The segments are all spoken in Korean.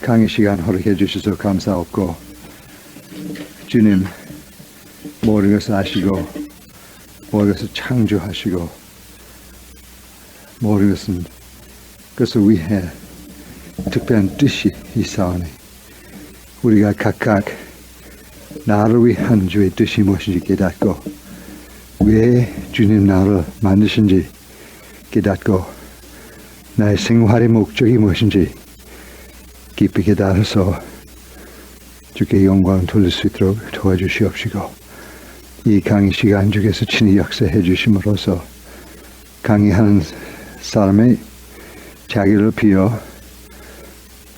강의 시간 허락해 주셔서 감사하고, 주님 모든 것을 아시고 모든 것을 창조하시고 모든 것을 위해 특별한 뜻이 있사오니 우리가 각각 나를 위한 주의 뜻이 무엇인지 깨닫고 왜 주님 나를 만드신지 깨닫고 나의 생활의 목적이 무엇인지 깊이 깨달아서 주께 영광을 돌릴 수 있도록 도와주시옵시고, 이 강의 시간 중에서 친히 역사해 주심으로써 강의하는 사람의 자기를 비워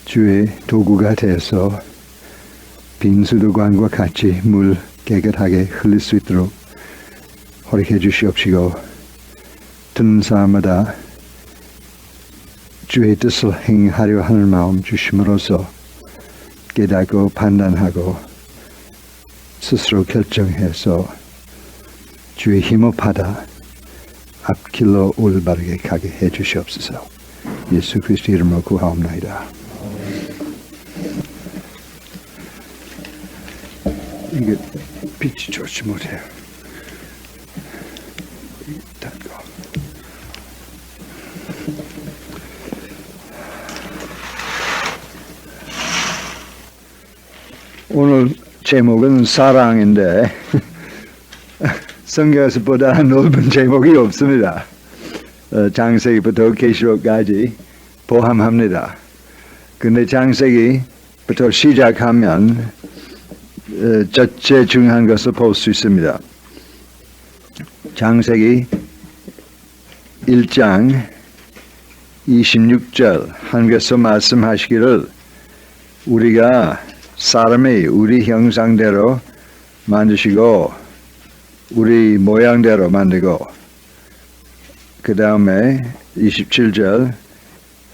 주의 도구가 되어서 빈수도관과 같이 물 깨끗하게 흘릴 수 있도록 허락해 주시옵시고, 듣는 사람마다 주의 뜻을 행하려 하는 마음 주심으로써 깨닫고 판단하고 스스로 결정해서 주의 힘을 받아 앞길로 올바르게 가게 해 주시옵소서. 예수 그리스도 이름으로 구하옵나이다. 이게 빛이 좋지 못해요. 오늘 제목은 사랑인데 성경에서보다 넓은 제목이 없습니다. 창세기부터 계시록까지 포함합니다. 근데 창세기부터 시작하면 제일 중요한 것을 볼 수 있습니다. 창세기 1장 26절 하나님께서 말씀하시기를 우리가 사람이 우리 형상대로 만드시고 우리 모양대로 만들고, 그 다음에 27절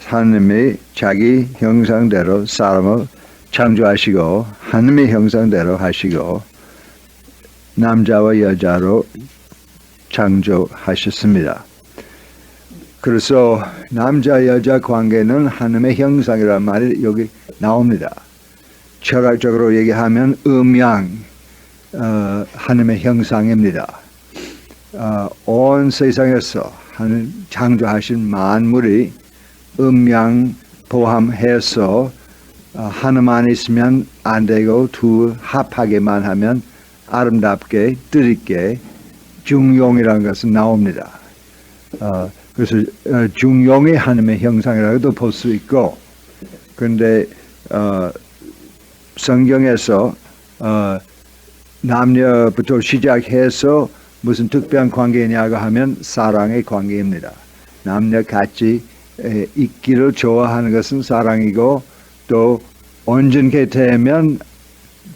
하나님이 자기 형상대로 사람을 창조하시고 하나님의 형상대로 하시고 남자와 여자로 창조하셨습니다. 그래서 남자 여자 관계는 하나님의 형상이라는 말이 여기 나옵니다. 철학적으로 얘기하면 음양, 하나님의 형상입니다. 온 세상에서 하나님 창조하신 만물이 음양 포함해서 하나님 안에 있으면 안 되고 둘 합하게만 하면 아름답게 뜻있게 중용이라는 것은 나옵니다. 그래서 중용이 하나님의 형상이라고도 볼 수 있고, 그런데 성경에서 남녀부터 시작해서 무슨 특별한 관계냐고 하면 사랑의 관계입니다. 남녀 같이 있기를 좋아하는 것은 사랑이고, 또 온전케 되면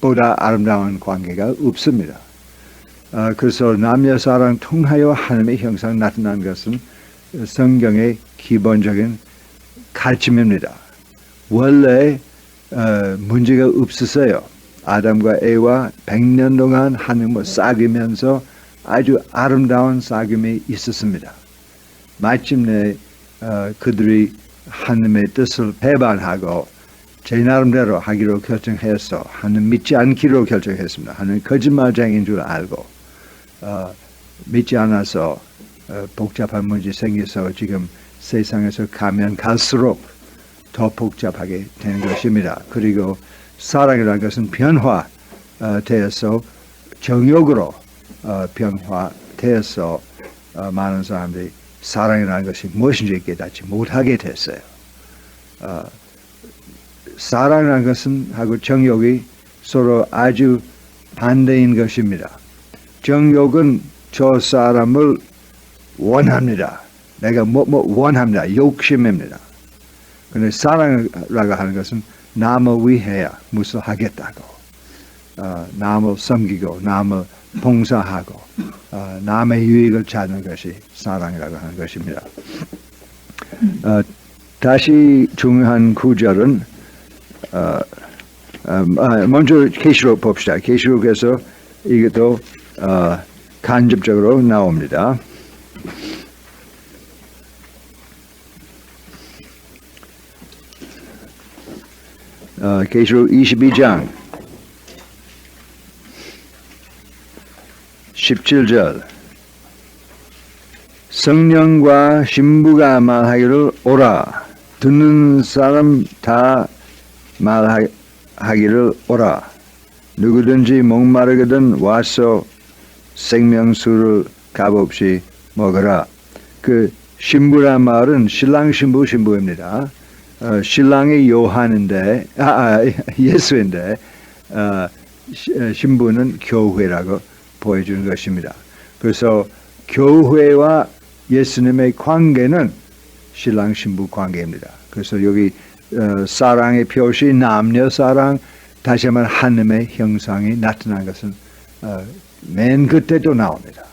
보다 아름다운 관계가 없습니다. 그래서 남녀 사랑 통하여 하나님의 형상 나타난 것은 성경의 기본적인 가르침입니다. 원래 문제가 없었어요. 아담과 에와 100년 동안 하나님을 사귀면서 아주 아름다운 사귐이 있었습니다. 마침내 그들이 하나님의 뜻을 배반하고 제 나름대로 하기로 결정해서 하나님 믿지 않기로 결정했습니다. 하나님 거짓말쟁이인 줄 알고 믿지 않아서 복잡한 문제 생겨서 지금 세상에서 가면 갈수록 더 복잡하게 되는 것입니다. 그리고 사랑이라는 것은 변화되어서 정욕으로 변화되어서 많은 사람들이 사랑이라는 것이 무엇인지 깨닫지 못하게 됐어요. 사랑이라는 것은 하고 정욕이 서로 아주 반대인 것입니다. 정욕은 저 사람을 원합니다. 내가 뭐 원합니다. 욕심입니다. 그런데 사랑이라고 하는 것은 남을 위해 무엇을 하겠다고, 남을 섬기고 남을 봉사하고 남의 유익을 찾는 것이 사랑이라고 하는 것입니다. 다시 중요한 구절은 먼저 계시록 봅시다. 계시록에서 이것도 간접적으로 나옵니다. 계시록 22장 17절 성령과 신부가 말하기를 오라. 듣는 사람 다 말하기를 오라. 누구든지 목마르거든 와서 생명수를 값없이 먹으라. 그 신부란 말은 신랑 신부입니다. 신랑이 요한인데 예수인데 신부는 교회라고 보여주는 것입니다. 그래서 교회와 예수님의 관계는 신랑 신부 관계입니다. 그래서 여기 사랑의 표시 남녀 사랑, 다시 한번 하나님의 형상이 나타난 것은 맨 끝에도 나옵니다.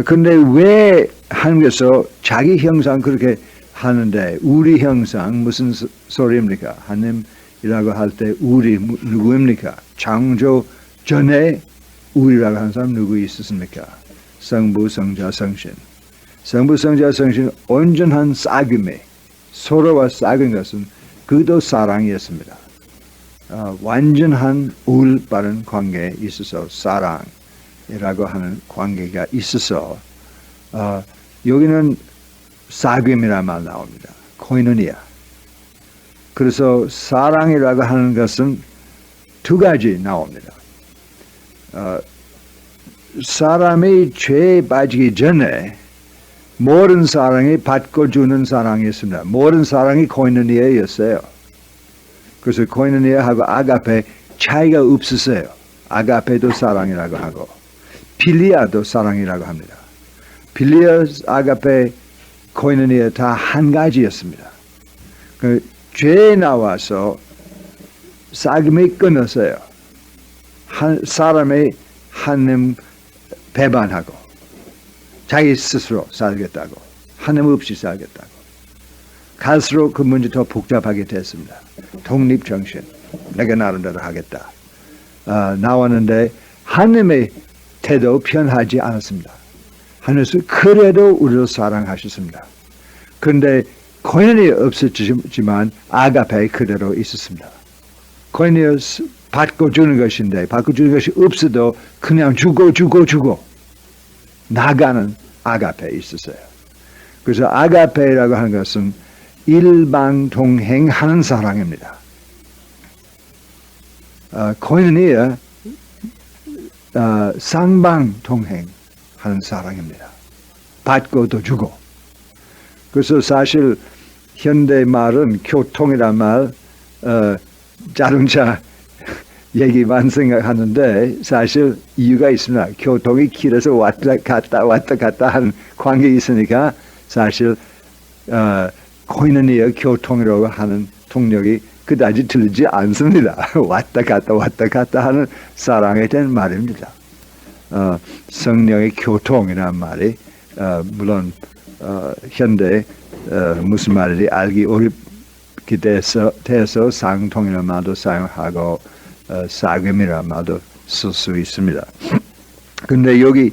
근데 왜 하나님께서 자기 형상 그렇게 하는데 우리 형상 무슨 소리입니까? 하나님이라고 할 때 우리 누구입니까? 창조 전에 우리라고 하는 사람 누구 있었습니까? 성부, 성자, 성신. 성부, 성자, 성신 온전한 싹임에 서로와 싹은 것은 그도 사랑이었습니다. 완전한 올바른 관계에 있어서 사랑이라고 하는 관계가 있어서 여기는 싹임이라는 말 나옵니다. 코이노니아. 그래서 사랑이라고 하는 것은 두 가지 나옵니다. 사람이 죄에 빠지기 전에 모든 사랑이 받고 주는 사랑이었습니다. 모든 사랑이 코이노니아였어요. 그래서 코이노니아하고 아가페 차이가 없었어요. 아가페도 사랑이라고 하고 필리아도 사랑이라고 합니다. 필리아, 아가페, 코이노니아 다 한 가지였습니다. 그 죄에 나와서 싹임이 끊었어요. 사람의 하나님 배반하고 자기 스스로 살겠다고 하나님 없이 살겠다고 갈수록 그 문제 더 복잡하게 됐습니다. 독립정신 내가 나름대로 하겠다 나왔는데 하나님의 태도 편하지 않았습니다. 하나님께서 그래도 우리를 사랑하셨습니다. 그런데 코이노니아 없었지만 아가페 그대로 있었습니다. 코이노니아 받고 주는 것인데 받고 주는 것이 없어도 그냥 주고 나가는 아가페 있었어요. 그래서 아가페라고 하는 것은 일방통행하는 사랑입니다. 코이노니아 쌍방통행하는 사랑입니다. 받고 또 주고. 그래서 사실 현대 말은 교통이란 말 자동차 얘기만 생각하는데 사실 이유가 있습니다. 교통이 길어서 왔다 갔다 하는 관계가 있으니까 사실 코이노니아 교통이라고 하는 통역이 그다지 들리지 않습니다. 왔다 갔다 하는 사랑에 대한 말입니다. 성령의 교통이라는 말이 물론 현대 무슨 말인지 알기 어렵게 돼서 상통이라는 말도 사용하고 사귐이라는 말도 쓸 수 있습니다. 근데 여기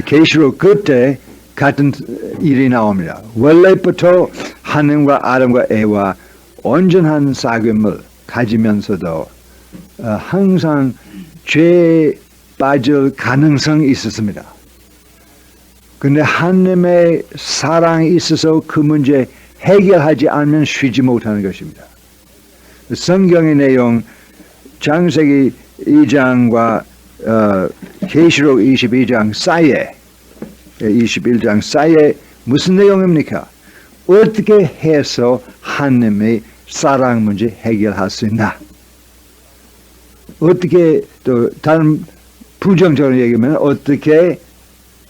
계시록 끝에 같은 일이 나옵니다. 원래부터 하나님과 아담과 에와 온전한 사귐을 가지면서도 항상 죄에 빠질 가능성이 있었습니다. 근데 하나님의 사랑이 있어서 그 문제 해결하지 않으면 쉬지 못하는 것입니다. 성경의 내용 창세기 2장과 계시록 22장 사이에 21장 사이에 무슨 내용입니까? 어떻게 해서 하나님의 사랑 문제 해결할 수 있나? 어떻게 또 다른 부정적으로 얘기하면 어떻게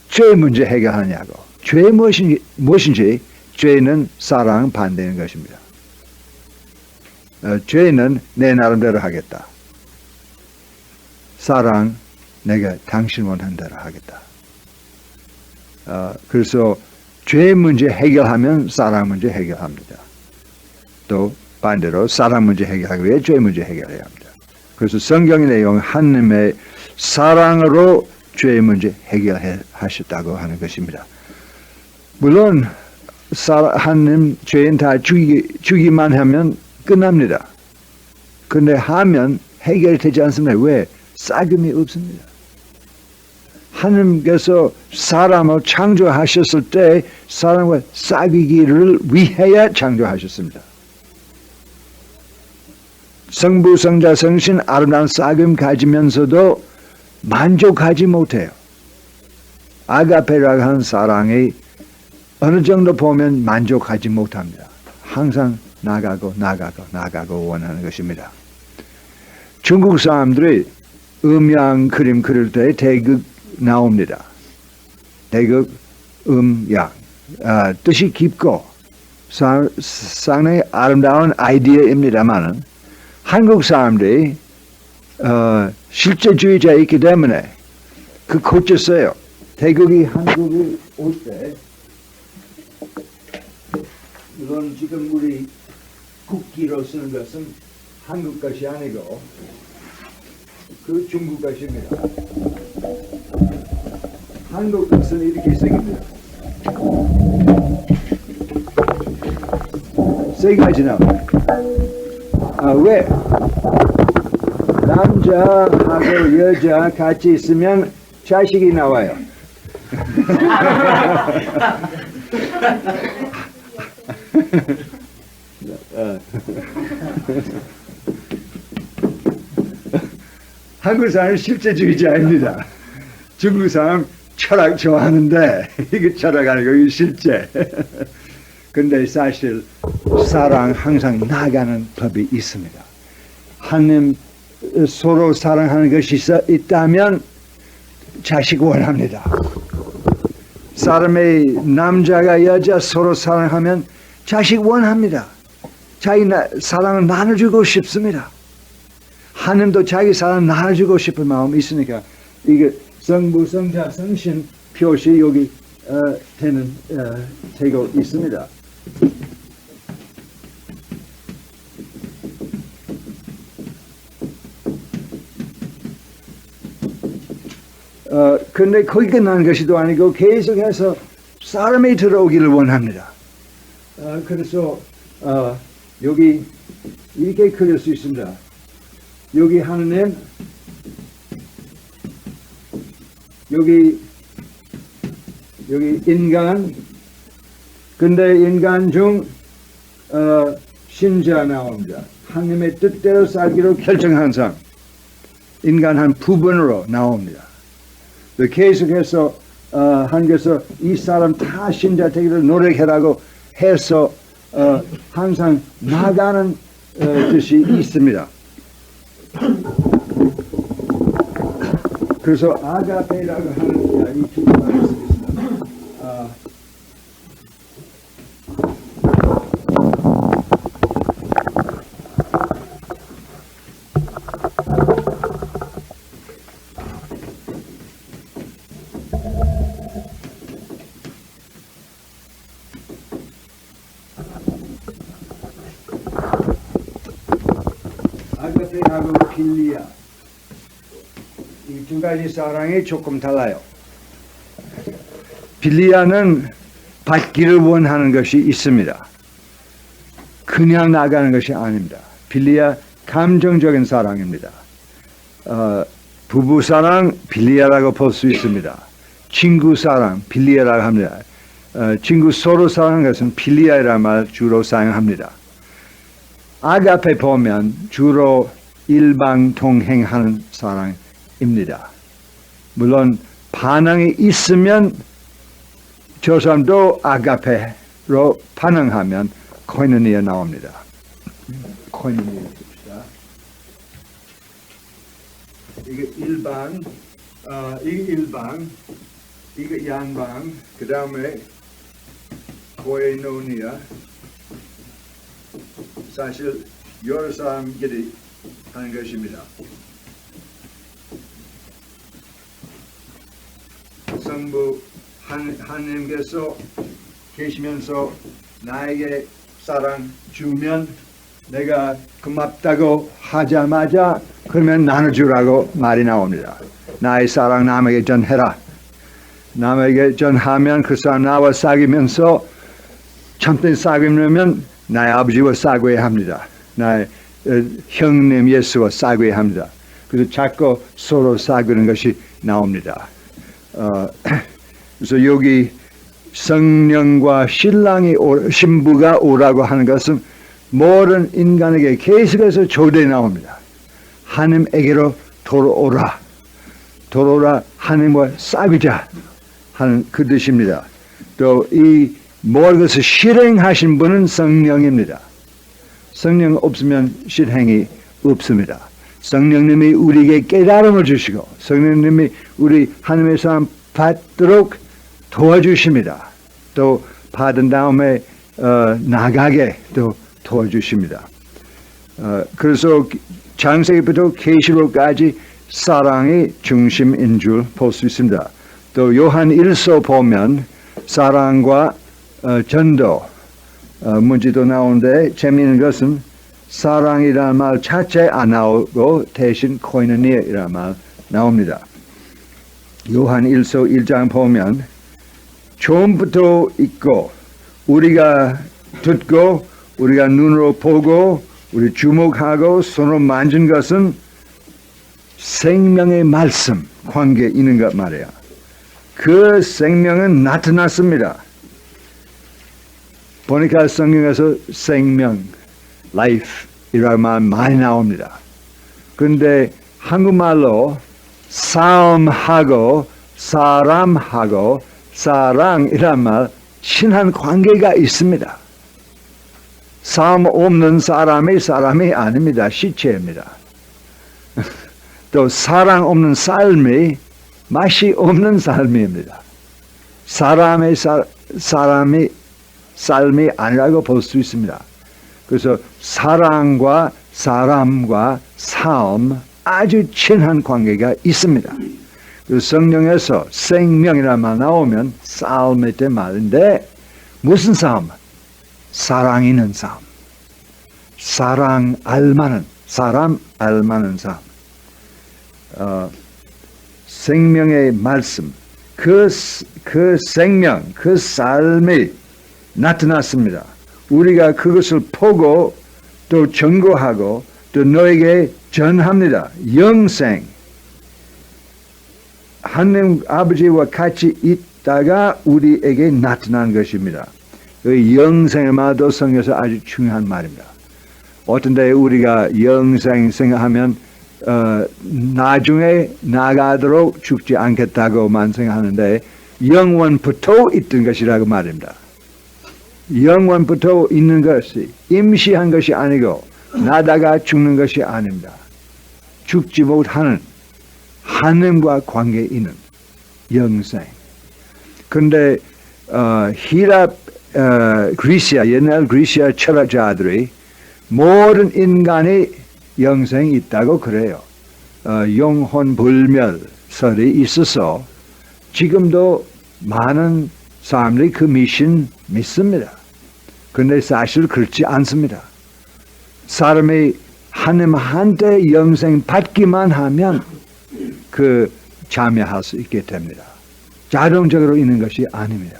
죄 문제 해결하냐고. 죄 무엇인지 죄는 사랑 반대는 것입니다. 죄는 내 나름대로 하겠다. 사랑 내가 당신 원하는 대로 하겠다. 그래서 죄 문제 해결하면 사랑 문제 해결합니다. 또 반대로 사랑 문제 해결하기 위해 죄 문제 해결해야 합니다. 그래서 성경의 내용 하나님의 사랑으로 죄 문제 해결하셨다고 하는 것입니다. 물론 하나님 죄인 다 죽이만 하면 끝납니다. 근데 하면 해결되지 않습니다. 왜? 싹음이 없습니다. 하나님께서 사람을 창조하셨을 때 사람과 사귀기를 위하여 창조하셨습니다. 성부, 성자, 성신 아름다운 싹음 가지면서도 만족하지 못해요. 아가페라고 하는 사랑이 어느 정도 보면 만족하지 못합니다. 항상 나가고 원하는 것입니다. 중국 사람들이 음양 그림 그릴 때 대극 나옵니다. 대극, 음양. 뜻이 깊고 상당히 아름다운 아이디어입니다만 한국 사람들이 실제주의자이기 때문에 그 고쳤어요. 대극이 한국에 올 때 물론 지금 우리 국기로 쓰는 것은 한국 것이 아니고 그 중국 것입니다. 한국 것은 이렇게 생깁니다. 세 가지 나와요. 왜? 남자하고 여자 같이 있으면 자식이 나와요. 한국 사람은 실제주의자입니다. 중국 사람 철학 좋아하는데 이게 철학 아니고 이게 실제. 근데 사실 사랑 항상 나가는 법이 있습니다. 하나님 서로 사랑하는 것이 있다면 자식 원합니다. 사람의 남자가 여자 서로 사랑하면 자식 원합니다. 자기 사랑을 나눠주고 싶습니다. 하나님도 자기 사랑 나눠주고 싶은 마음이 있으니까 이게 성부, 성자, 성신 표시 여기 되고 있습니다. 근데 거기가 난 것이 또 아니고 계속해서 사람이 들어오기를 원합니다. 그래서 여기 이렇게 그릴 수 있습니다. 여기 하나님, 여기 인간, 근데 인간 중 신자 나옵니다. 하나님의 뜻대로 살기로 결정한 사람, 인간 한 부분으로 나옵니다. 계속해서 한국에서 이 사람 다 신자 되기를 노력해라고 해서 항상 나가는 뜻이 있습니다. 그래서 아가페라고 하는 이 두 가지가 있습니다. 아가페하고 필리아 이 두 가지 사랑이 조금 달라요. 필리아는 받기를 원하는 것이 있습니다. 그냥 나가는 것이 아닙니다. 필리아 감정적인 사랑입니다. 부부 사랑 필리아라고 볼 수 있습니다. 친구 사랑 필리아라고 합니다. 친구 서로 사랑하는 것은 필리아라는 말 주로 사용합니다. 아가페 보면 주로 일방통행하는 사랑입니다. 물론 반응이 있으면 저 사람도 아가페로 반응하면 코이노니아 나옵니다. 코이노니아 씁시다. 이게 일방, 이게 일방, 이게 양방, 그 다음에 코이노니아. 사실 여러 사람들이 하는 것입니다. 성부 하나님께서 계시면서 나에게 사랑 주면 내가 고맙다고 하자마자 그러면 나눠주라고 말이 나옵니다. 나의 사랑 남에게 전해라. 남에게 전하면 그 사람 나와 사귀면서 참된 사귀려면 나의 아버지와 사귀어야 합니다. 나의 형님 예수와 싸워야 합니다. 그래서 자꾸 서로 싸우는 것이 나옵니다. 그래서 여기 성령과 신부가 오라고 하는 것은 모든 인간에게 계속해서 조대 나옵니다. 하나님에게로 돌아오라. 하나님과 싸우자 하는 그 뜻입니다. 또 이 모든 것을 실행하신 분은 성령입니다. 성령 없으면 실행이 없습니다. 성령님이 우리에게 깨달음을 주시고 성령님이 우리 하나님의 사람 받도록 도와주십니다. 또 받은 다음에 나가게 또 도와주십니다. 그래서 창세기부터 계시록까지 사랑이 중심인 줄 볼 수 있습니다. 또 요한 1서 보면 사랑과 전도 문제도 나오는데 재미있는 것은 사랑이라는 말 자체 안 나오고 대신 코이노니아이라는 말 나옵니다. 요한 1서 1장 보면 처음부터 있고 우리가 듣고 우리가 눈으로 보고 우리 주목하고 손으로 만진 것은 생명의 말씀 관계에 있는 것 말이에요. 그 생명은 나타났습니다. 보니까 성경에서 생명, life이라는 말 많이 나옵니다. 그런데 한국말로 삶하고 사람하고 사랑이란 말 친한 관계가 있습니다. 삶 없는 사람이 아닙니다. 시체입니다. 또 사랑 없는 삶이 맛이 없는 삶입니다. 삶이 아니라고 볼 수 있습니다. 그래서 사랑과 사람과 삶 아주 친한 관계가 있습니다. 그래서 성경에서 생명이라는 말 나오면 삶의 때 말인데 무슨 삶? 사랑 있는 삶. 사람 알만한 삶. 생명의 말씀. 그 생명, 그 삶이 나타났습니다. 우리가 그것을 보고 또 전거하고 또 너에게 전합니다. 영생. 하나님 아버지와 같이 있다가 우리에게 나타난 것입니다. 그 영생의 말도 성경에서 아주 중요한 말입니다. 어떤 때 우리가 영생 생각하면 나중에 나가도록 죽지 않겠다고만 생각하는데 영원부터 있던 것이라고 말입니다. 영원부터 있는 것이 임시한 것이 아니고 나다가 죽는 것이 아닙니다. 죽지 못하는 하나님과 관계 있는 영생. 그런데 히랍 그리시아 옛날 그리시아 철학자들이 모든 인간이 영생이 있다고 그래요. 영혼 불멸설이 있어서 지금도 많은 사람들이 그 미신 믿습니다. 그런데 사실 그렇지 않습니다. 사람이 하나님한테 영생 받기만 하면 그 참여할 수 있게 됩니다. 자동적으로 있는 것이 아닙니다.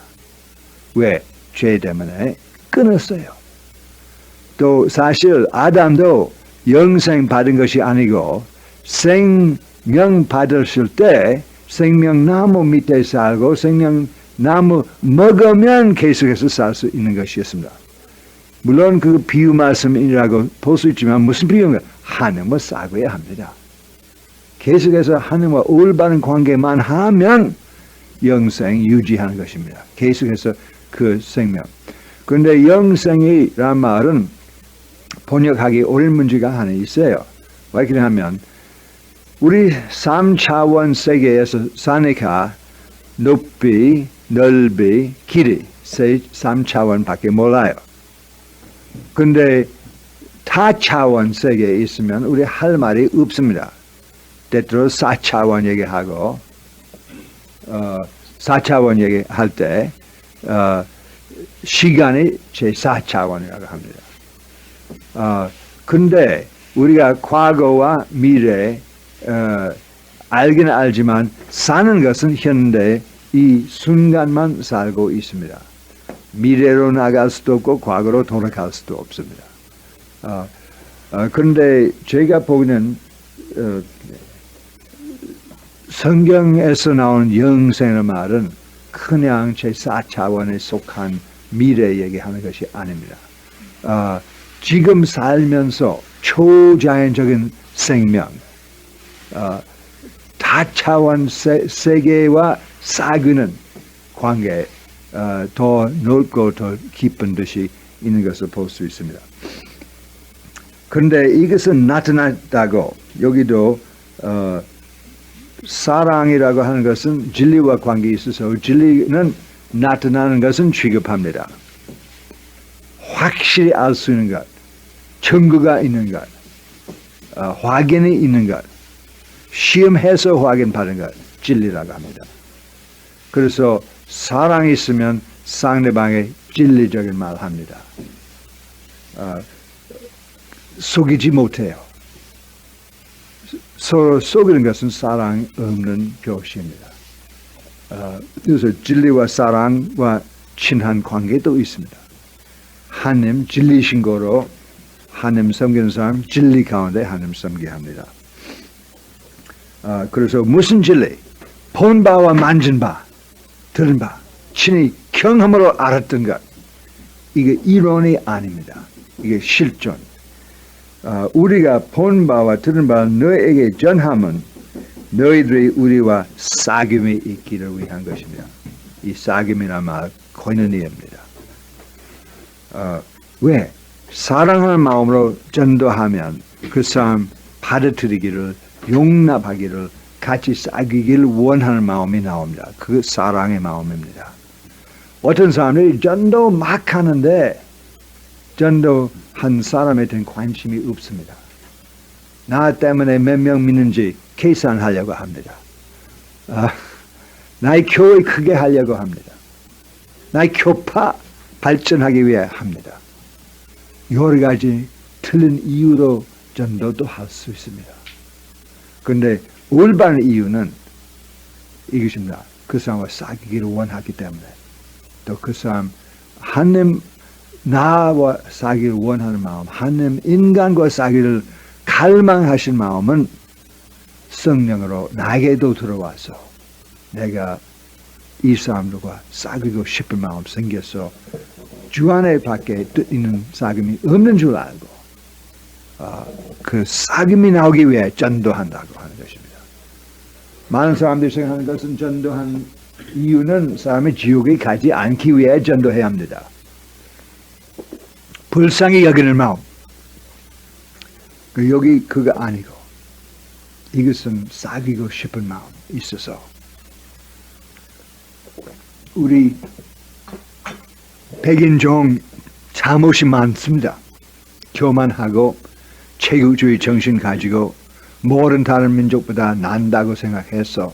왜? 죄 때문에 끊었어요. 또 사실 아담도 영생 받은 것이 아니고 생명 받았을 때 생명나무 밑에 살고 생명나무 먹으면 계속해서 살 수 있는 것이었습니다. 물론 그 비유 말씀이라고 볼 수 있지만 무슨 비유인가? 하나님과 싸워야 합니다. 계속해서 하나님과 올바른 관계만 하면 영생 유지하는 것입니다. 계속해서 그 생명. 그런데 영생이란 말은 번역하기 어려운 문제가 하나 있어요. 왜 그러냐면 우리 3차원 세계에서 사니까 높이, 넓이, 길이 3차원밖에 몰라요. 그런데 타차원 세계에 있으면 우리 할 말이 없습니다. 때때로 4차원 얘기하고 4차원 얘기할 때 시간이 제4차원이라고 합니다. 근데 우리가 과거와 미래 알기는 알지만 사는 것은 현대 이 순간만 살고 있습니다. 미래로 나갈 수도 없고 과거로 돌아갈 수도 없습니다. 그런데 제가 보기에는 성경에서 나오는 영생의 말은 그냥 제4차원에 속한 미래 얘기하는 것이 아닙니다. 지금 살면서 초자연적인 생명, 다차원 세계와 사귀는 관계, 더 넓고 더 깊은 뜻이 있는 것을 볼 수 있습니다. 그런데 이것은 나타났다고 여기도 사랑이라고 하는 것은 진리와 관계 있어서 진리는 나타나는 것은 취급합니다. 확실히 알 수 있는 것, 증거가 있는 것, 확인이 있는 것, 시험해서 확인받은 것, 진리라고 합니다. 그래서 사랑이 있으면 상대방의 진리적인 말을 합니다. 속이지 못해요. 서로 속이는 것은 사랑 없는 표시입니다. 그래서 진리와 사랑과 친한 관계도 있습니다. 하나님 진리신 거로 하나님 섬기는 사람 진리 가운데 하나님 섬기게 합니다. 그래서 무슨 진리? 본 바와 만진 바, 들은 바, 친히 경험으로 알았던 것. 이게 이론이 아닙니다. 이게 실존. 우리가 본 바와 들은 바를 너에게 전함은 너희들이 우리와 사귐이 있기를 위한 것입니다. 이 사귐이란 말 코이노니아입니다. 왜? 사랑하는 마음으로 전도하면 그 사람 받아들이기를 용납하기를 같이 사귀기를 원하는 마음이 나옵니다. 그 사랑의 마음입니다. 어떤 사람들이 전도 막 하는데 전도한 사람에 대한 관심이 없습니다. 나 때문에 몇 명 믿는지 계산하려고 합니다. 나의 교회 크게 하려고 합니다. 나의 교파 발전하기 위해 합니다. 여러 가지 틀린 이유로 전도도 할 수 있습니다. 그런데 올바른 이유는 이것입니다. 그 사람과 사귀기를 원하기 때문에 또 그 사람 하나님 나와 사귀기를 원하는 마음, 하나님 인간과 사귀기를 갈망하신 마음은 성령으로 나에게도 들어와서 내가 이 사람들과 사귀고 싶은 마음 생겨서 주 안에 밖에 뜻 있는 사귐이 없는 줄 알고 그 사귐이 나오기 위해 전도한다고 하는 것입니다. 많은 사람들이 생각하는 것은 전도한 이유는 사람이 지옥에 가지 않기 위해 전도해야 합니다. 불쌍히 여기는 마음. 여기 그거 아니고 이것은 사귀고 싶은 마음 있어서 우리 백인종 잘못이 많습니다. 교만하고 체구주의 정신 가지고 모든 다른 민족보다 난다고 생각해서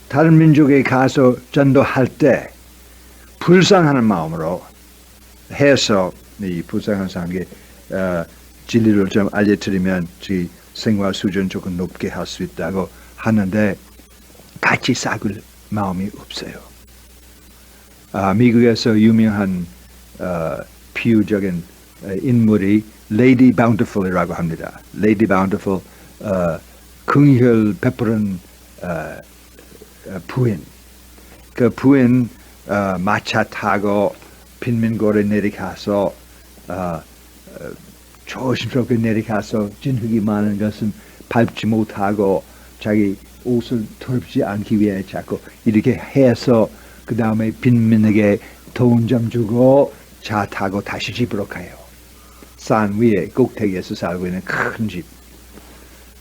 다른 민족에 가서 전도할 때 불쌍하는 마음으로 해서 이 불쌍한 사람에게 진리를 좀 알려드리면 지 생활 수준 조금 높게 할 수 있다고 하는데 같이 사귈 마음이 없어요. 미국에서 유명한 비유적인 인물이 레이디 바운티풀이라고 합니다. 레이디 바운티풀 긍휼 베푸는 부인. 그 부인 마차 타고 빈민고에 내려가서 조심스럽게 내려가서 진흙이 많은 것은 밟지 못하고 자기 옷을 털지 않기 위해 자꾸 이렇게 해서 그 다음에 빈민에게 돈 좀 주고 차 타고 다시 집으로 가요. 산 위에 꼭대기에서 살고 있는 큰 집.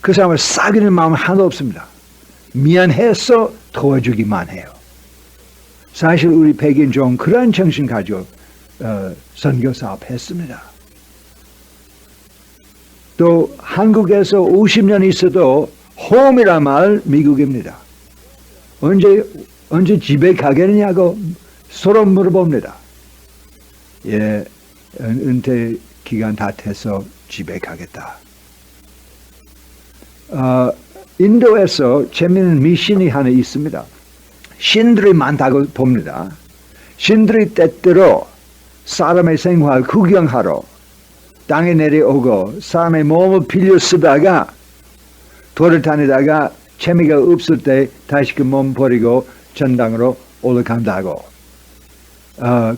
그 사람을 사귀는 마음은 하나도 없습니다. 미안해서 도와주기만 해요. 사실 우리 백인종 그런 정신 가지고 선교 사업 했습니다. 또 한국에서 50년 있어도 홈이란 말 미국입니다. 언제 집에 가겠냐고 서로 물어봅니다. 예, 은퇴 기간 다 돼서 집에 가겠다. 인도에서 재미있는 미신이 하나 있습니다. 신들이 많다고 봅니다. 신들이 때때로 사람의 생활 구경하러 땅에 내려오고 사람의 몸을 빌려 쓰다가 돌을 다니다가 재미가 없을 때 다시 그 몸 버리고 전당으로 올라간다고.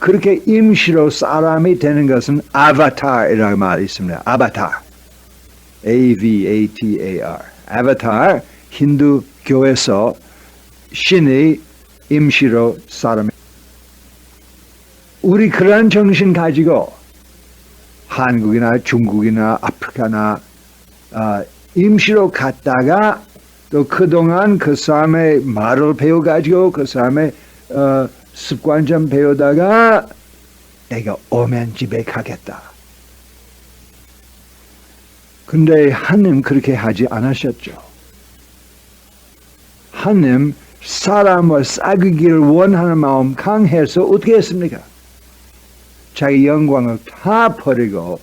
그렇게 임시로 사람이 되는 것은 아바타이라는 말이 있습니다. 아바타. A-V-A-T-A-R. 아바타. 힌두교에서 신이 임시로 사람이. 우리 그런 정신 가지고 한국이나 중국이나 아프리카나 임시로 갔다가 또 그동안 그 사람의 말을 배워가지고 그 사람의 습관 좀 배우다가 내가 오면 집에 가겠다. 근데 하나님 그렇게 하지 않으셨죠. 하나님 사람을 사귀기를 원하는 마음 강해서 어떻게 했습니까? 자기 영광을 다 버리고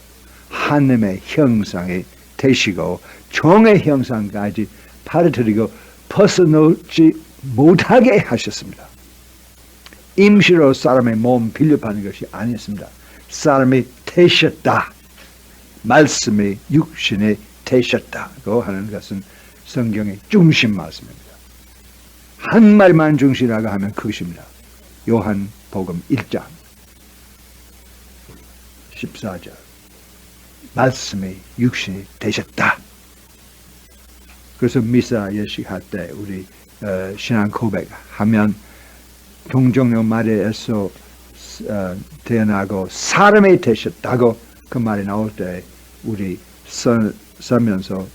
하나님의 형상이 되시고 종의 형상까지 받아들이고 벗어놓지 못하게 하셨습니다. 임시로 사람의 몸 빌려받는 것이 아니었습니다. 사람이 되셨다. 말씀이 육신이 되셨다고 하는 것은 성경의 중심 말씀입니다. 한 말만 중심이라고 하면 그것입니다. 요한복음 1장 14절 말씀이 육신이 되셨다. 그래서 미사 예식할 때 우리 신앙 고백하면 동정녀 마리아에서 태어나고 사람이 되셨다고 그 말이 나올 때 우리 쓰면서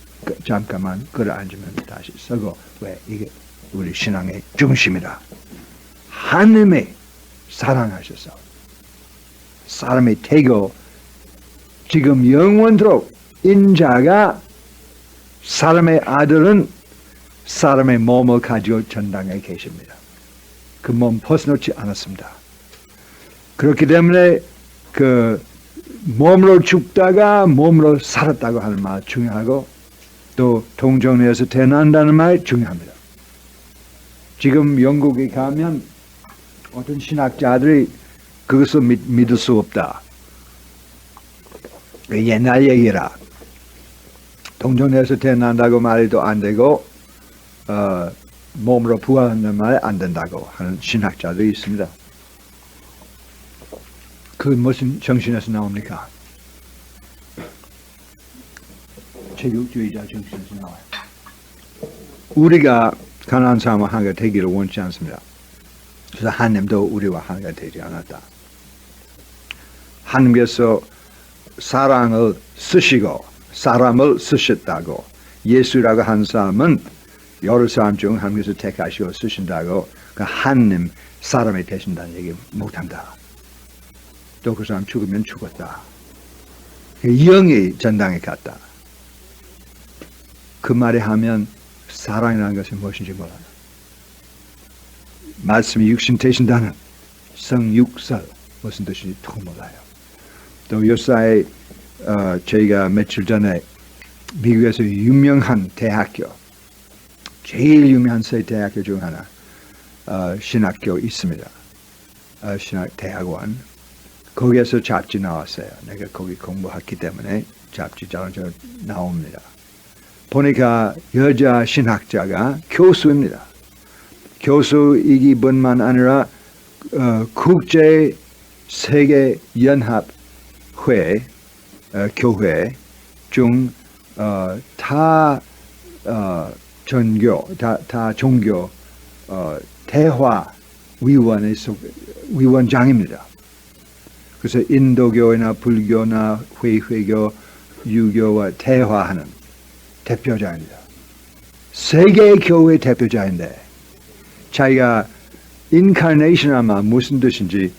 잠깐만 걸어 앉으면 다시 쓰고 왜 이게 우리 신앙의 중심이다. 하나님이 사랑하셔서 사람이 되고 지금 영원토록 인자가 사람의 아들은 사람의 몸을 가지고 전당에 계십니다. 그 몸 벗어놓지 않았습니다. 그렇기 때문에 그 몸으로 죽다가 몸으로 살았다고 하는 말 중요하고 또 동정녀에서 태어난다는 말 중요합니다. 지금 영국에 가면 어떤 신학자들이 그것을 믿을 수 없다. 옛날 얘기라. 동정녀에서 태어난다고 말해도 안 되고 몸으로 부활하는 말 안 된다고 하는 신학자들이 있습니다. 그 무슨 정신에서 나옵니까? 체육주의자 정신에서 나와요. 우리가 가난한 사람과 하나가 되기를 원치 않습니다. 그래서 하나님도 우리와 하나가 되지 않았다. 하나님께서 사랑을 쓰시고 사람을 쓰셨다고 예수라고 한 사람은 여러 사람 중 하나님께서 택하시고 쓰신다고 그 하나님 사람이 되신다는 얘기 못한다. 또 그 사람 죽으면 죽었다. 영이 전당에 갔다. 그 말이 하면 사랑이라는 것이 무엇인지 몰라요. 말씀이 육신 되신다는 성육설 무슨 뜻인지 또 몰라요. 또 요사이 저희가 며칠 전에 미국에서 유명한 대학교 제일 유명한 세 대학교 중 하나 신학교 있습니다. 신학대학원 거기에서 잡지 나왔어요. 내가 거기 공부했기 때문에 잡지 잘 나옵니다. 보니까 여자 신학자가 교수입니다. 교수이기 뿐만 아니라 국제 세계 연합회 교회 중 다 종교 대화 위원장입니다. 그래서 인도교나 불교나 회교, 유교와 대화하는 대표자입니다. 세계 교회 대표자인데 자기가 인카네이션 아마 무슨 뜻인지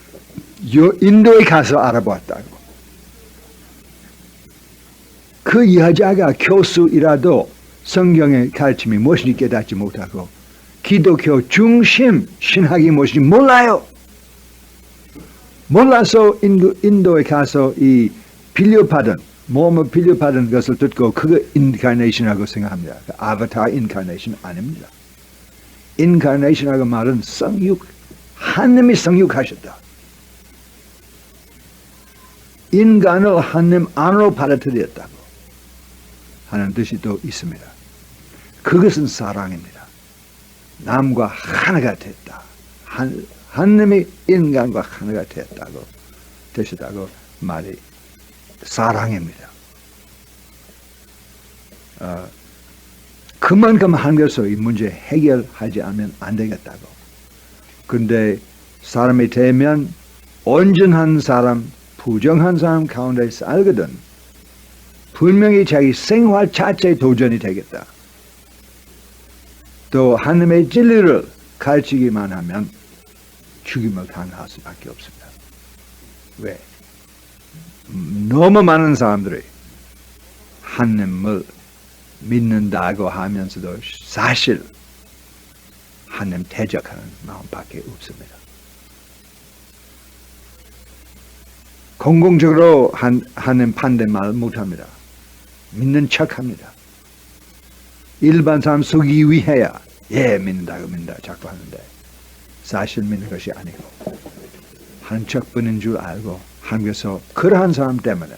인도에 가서 알아봤다고. 그 여자가 교수이라도 성경의 가르침이 무엇인지 깨닫지 못하고 기독교 중심 신학이 무엇인지 몰라요. 몰라서 인도에 가서 이 빌려받은 몸을 빌려받은 것을 듣고 그거 인카네이션이라고 생각합니다. 아바타 인카네이션 아닙니다. 인카네이션이라고 말은 성육, 하나님이 성육하셨다. 인간을 하나님 안으로 받아들였다고 하는 뜻이 또 있습니다. 그것은 사랑입니다. 남과 하나가 됐다. 하나님이 인간과 하나가 되셨다고 말이 사랑입니다. 그만큼 한 것을 이 문제 해결하지 않으면 안 되겠다고. 근데 사람이 되면 온전한 사람, 부정한 사람 가운데 살거든 분명히 자기 생활 자체에 도전이 되겠다. 또 하나님의 진리를 가르치기만 하면 죽임을 당할 수밖에 없습니다. 왜? 너무 많은 사람들이 하나님을 믿는다고 하면서도 사실 하나님 대적하는 마음밖에 없습니다. 공공적으로 하나님 반대말 못합니다. 믿는 척합니다. 일반 사람 속이기 위해야 믿는다고 자꾸 하는데 사실 믿는 것이 아니고 하는 척뿐인 줄 알고 하면서 그러한 사람 때문에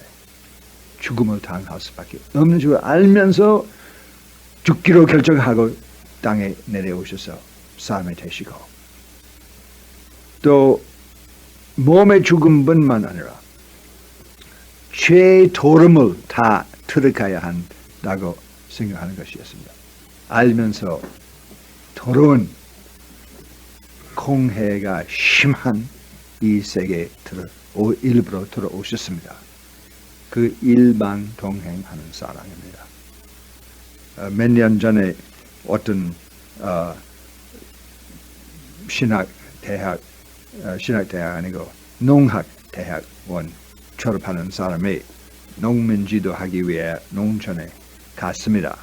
죽음을 당할 수밖에 없는 줄 알면서 죽기로 결정하고 땅에 내려오셔서 사람이 되시고 또 몸의 죽음뿐만 아니라 죄의 도름을 다 들어가야 한다고 생각하는 것이었습니다. 알면서 더러운 공해가 심한 이 세계에 일부러 들어오셨습니다. 그 일반 동행하는 사람입니다. 몇 년 전에 어떤 신학대학 아니고 농학대학원 졸업하는 사람이 농민지도 하기 위해 농촌에 갔습니다.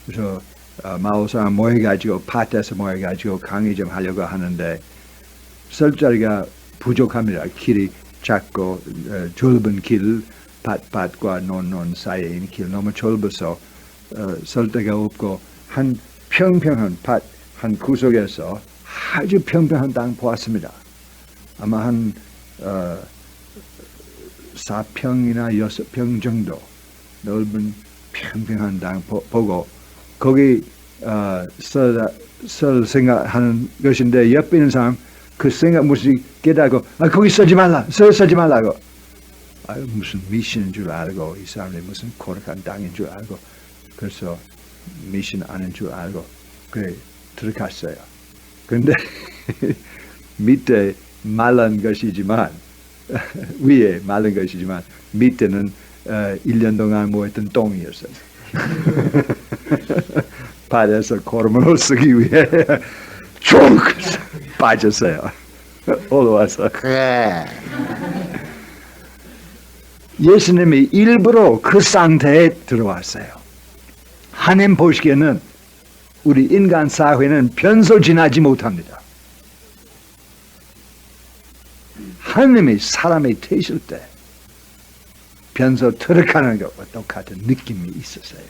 그래서 마을 사람 모여가지고 밭에서 모여가지고 강의 좀 하려고 하는데 설 자리가 부족합니다. 길이 작고 좁은 길, 밭과 논 사이에 있는 길 너무 좁아서 설 데가 없고 한 평평한 밭 한 구석에서 아주 평평한 땅 보았습니다. 아마 한 4평이나 6평 정도 넓은 평평한 땅 보고 거기 설 생각하는 것인데 옆에 있는 사람 그 생각 무슨 깨닫고 거기 쓰지 말라고 무슨 미신인 줄 알고 이 사람이 무슨 거룩한 땅인 줄 알고 그래서 미신 아는 줄 알고 그래 들어갔어요. 그런데 밑에 말른 것이지만 위에 마른 것이지만 밑에는 1년 동안 모였던 똥이었어요. 밭에서 고름을 쓰기 위해 쭉 빠졌어요. 올라와서. 예수님이 일부러 그 상태에 들어왔어요. 하나님 보시기에는 우리 인간 사회는 변소 지나지 못합니다. 하나님이 사람이 되실 때 변소 들어가는 것과 똑같은 느낌이 있었어요.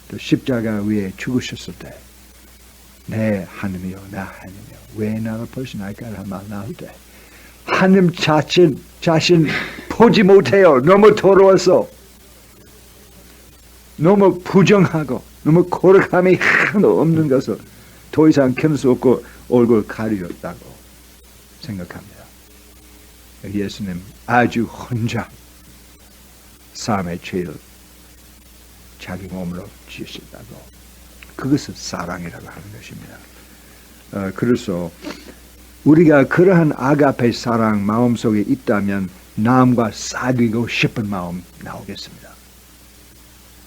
또 십자가 위에 죽으셨을 때 내 하나님이여 나 하나님이여 왜 나를 버리시나이까 하는 말 나올 때 하나님 자신 보지 못해요. 너무 더러워서 너무 부정하고 너무 거룩함이 하나도 없는 것을 더 이상 견딜 수 없고 얼굴 가리었다고 생각합니다. 예수님 아주 혼자 삶의 죄를 자기 몸으로 지으셨다고 그것을 사랑이라고 하는 것입니다. 그래서 우리가 그러한 아가페 사랑 마음속에 있다면 남과 사귀고 싶은 마음 나오겠습니다.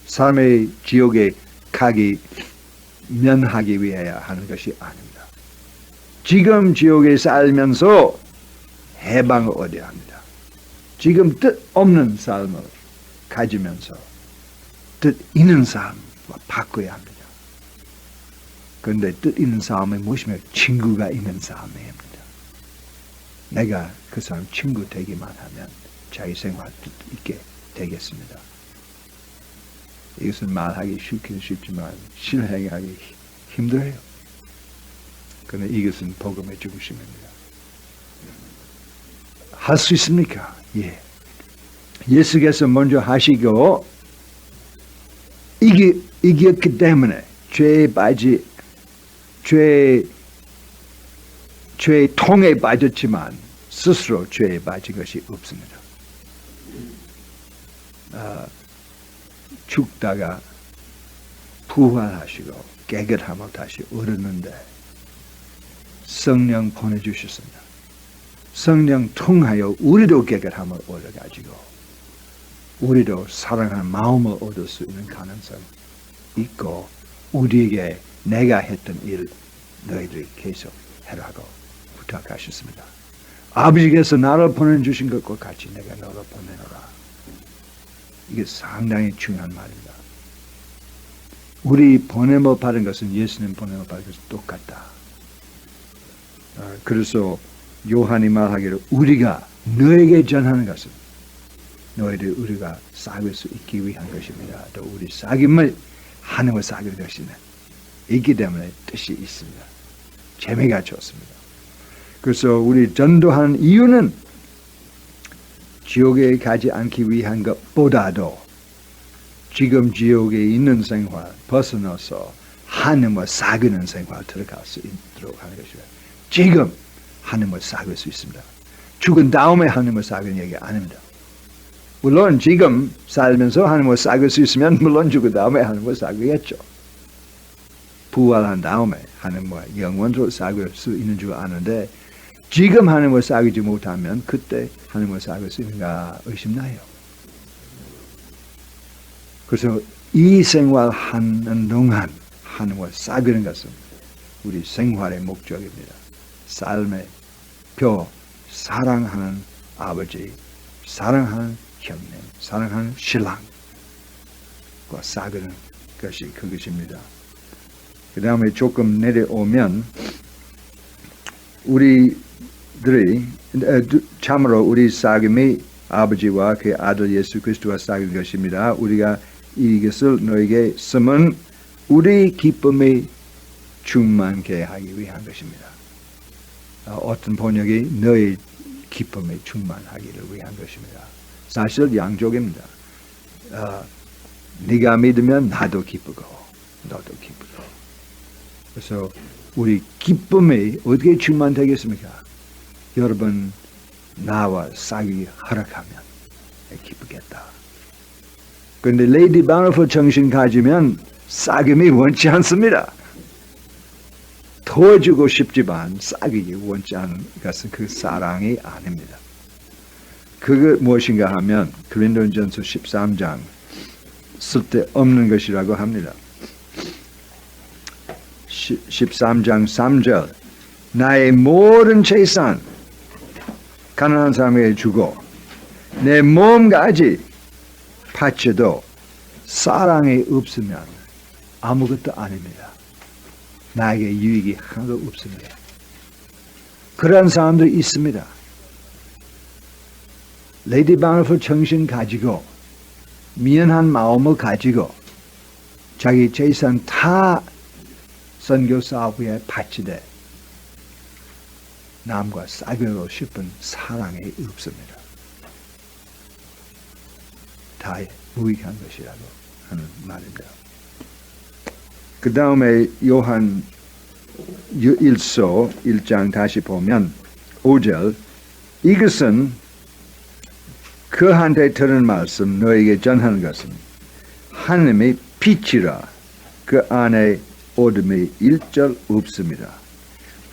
삶의 지옥에 가기 면하기 위하여 하는 것이 아닙니다. 지금 지옥에 살면서 해방을 얻어야 합니다. 지금 뜻 없는 삶을 가지면서 뜻 있는 삶과 바꿔야 합니다. 그런데 뜻 있는 삶이 무엇이며 친구가 있는 삶입니다. 내가 그 사람 친구 되기만 하면 자기 생활 뜻 있게 되겠습니다. 이것은 말하기 쉽긴 쉽지만 실행하기 힘들어요. 그런데 이것은 복음의 중심입니다. 할 수 있습니까? 예. 예수께서 먼저 하시고 이겼기 때문에 죄의 통에 빠졌지만 스스로 죄에 빠진 것이 없습니다. 죽다가 부활하시고 깨끗함을 다시 얻었는데 성령 보내주셨습니다. 성령 통하여 우리도 깨끗함을 얻어가지고 우리도 사랑하는 마음을 얻을 수 있는 가능성이 있고 우리에게 내가 했던 일 너희들이 계속 해라고 부탁하셨습니다. 아버지께서 나를 보내주신 것과 같이 내가 너를 보내노라. 이게 상당히 중요한 말입니다. 우리 보냄을 받은 것은 예수님 보냄을 받은 것은 똑같다. 그래서 요한이 말하기를 우리가 너에게 전하는 것은 너희들 우리가 사귈 수 있기 위한 것입니다. 또 우리 사귐을 하나님과 사귈 것이네. 있기 때문에 뜻이 있습니다. 재미가 좋습니다. 그래서 우리 전도하는 이유는 지옥에 가지 않기 위한 것보다도 지금 지옥에 있는 생활 벗어나서 하나님과 사귀는 생활 들어갈 수 있도록 하는 것입니다. 지금 하나님과 사귈 수 있습니다. 죽은 다음에 하나님과 사귀는 얘기 아닙니다. 물론 지금 살면서 하나님과 사귈 수 있으면 물론 죽은 다음에 하나님과 사귀겠죠. 부활한 다음에 하나님과 영원토록 사귈 수 있는 줄 아는데 지금 하나님과 사귀지 못하면 그때 하나님과 사귈 수 있는가 의심나요. 그래서 이 생활하는 동안 하나님과 사귀는 것은 우리 생활의 목적입니다. 삶의 표, 사랑하는 아버지, 사랑하는 형님, 사랑하는 신랑과 사귀는 것이 그것입니다. 그 다음에 조금 내려오면 우리들이 참으로 우리 사귐이 아버지와 그 아들 예수 그리스도와 사귀는 것입니다. 우리가 이것을 너에게 쓰면 우리 기쁨이 충만케 하기 위한 것입니다. 어떤 번역이 너의 기쁨이 충만하기를 위한 것입니다. 사실 양쪽입니다. 네가 믿으면 나도 기쁘고 너도 기쁘고. 그래서 우리 기쁨이 어떻게 충만되겠습니까? 여러분 나와 사귀기 허락하면 기쁘겠다. 그런데 레이디 바너풀 정신 가지면 사귐이 원치 않습니다. 도와주고 싶지만 사귀기 원치 않은 것은 그 사랑이 아닙니다. 그게 무엇인가 하면 고린도전서 13장 쓸데없는 것이라고 합니다. 13장 3절 나의 모든 재산 가난한 사람에게 주고 내 몸까지 바쳐도 사랑이 없으면 아무것도 아닙니다. 나에게 유익이 하나도 없습니다. 그런 사람들이 있습니다. 레이디 바너풀 정신 가지고 미안한 마음을 가지고 자기 재산 다 선교 사업에 바치되 남과 사귀고 싶은 사랑이 없습니다. 다 무익한 것이라고 하는 말입니다. 그 다음에 요한 1서 1장 다시 보면 5절 이것은 그한테 들은 말씀 너에게 전하는 것은 하나님의 빛이라 그 안에 어둠이 일절 없습니다.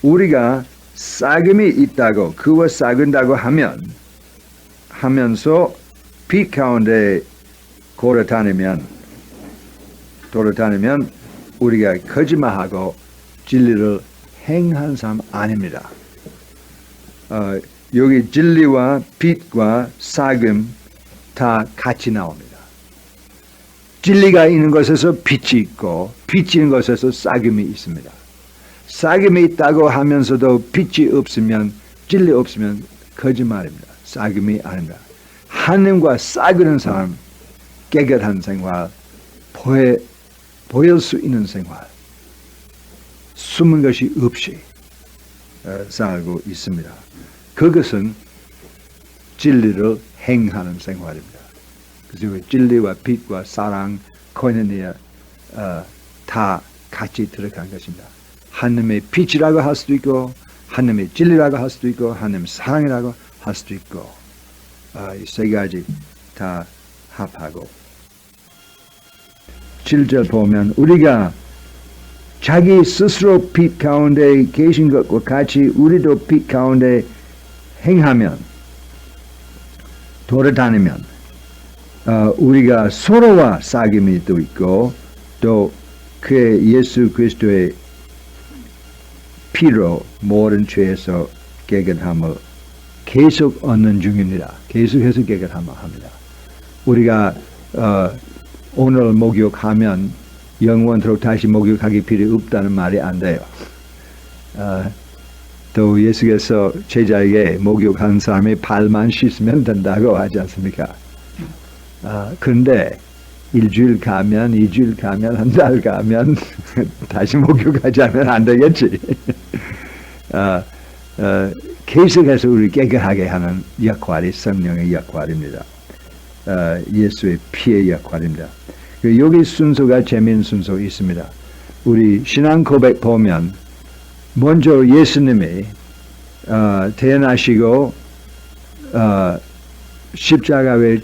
우리가 사귐이 있다고 그와 사귄다고 하면서 빛 가운데 돌아다니면 우리가 거짓말하고 진리를 행한 사람 아닙니다. 여기 진리와 빛과 사귐 다 같이 나옵니다. 진리가 있는 것에서 빛이 있고 빛이 있는 것에서 사귐이 있습니다. 사귐이 있다고 하면서도 빛이 없으면 진리 없으면 거짓말입니다. 사귐이 아닙니다. 하나님과 사귀는 사람 깨끗한 생활 보일 수 있는 생활 숨은 것이 없이 살고 있습니다. 그것은 진리를 행하는 생활입니다. 그래서 진리와 빛과 사랑, 코이노니아 다 같이 들어간 것입니다. 하나님의 빛이라고 할 수도 있고 하나님의 진리라고 할 수도 있고 하나님의 사랑이라고 할 수도 있고 이 세 가지 다 합하고 7절 보면 우리가 자기 스스로 빛 가운데 계신 것과 같이 우리도 빛 가운데 행하면 돌아다니면 우리가 서로와 사귐이 또 있고 또 그의 예수 그리스도의 피로 모든 죄에서 깨끗함을 계속 얻는 중입니다. 계속해서 깨끗함을 합니다. 우리가 오늘 목욕하면 영원토록 다시 목욕하기 필요 없다는 말이 안 돼요. 또 예수께서 제자에게 목욕하는 사람이 발만 씻으면 된다고 하지 않습니까? 그런데 일주일 가면, 2주일 가면, 한 달 가면 다시 목욕하지 않으면 안 되겠지. 계속해서 우리 깨끗하게 하는 역할이 성령의 역할입니다. 예수의 피의 역할입니다. 여기 순서가 재미있는 순서 있습니다. 우리 신앙 고백 보면 먼저 예수님이 태어나시고 십자가에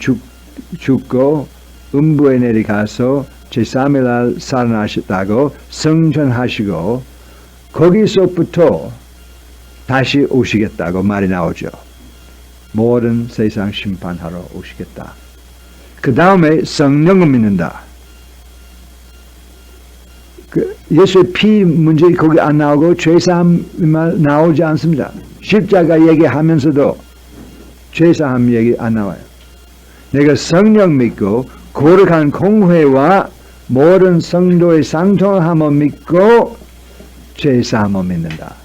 죽고 음부에 내려가서 제3일 날 살아나셨다고 성전하시고 거기서부터 다시 오시겠다고 말이 나오죠. 모든 세상 심판하러 오시겠다. 그 다음에 성령을 믿는다. 예수의 피 문제 거기 안 나오고 죄사함 나오지 않습니다. 십자가 얘기하면서도 죄사함 얘기 안 나와요. 내가 성령 믿고 거룩한 공회와 모든 성도의 상통함을 믿고 죄사함을 믿는다.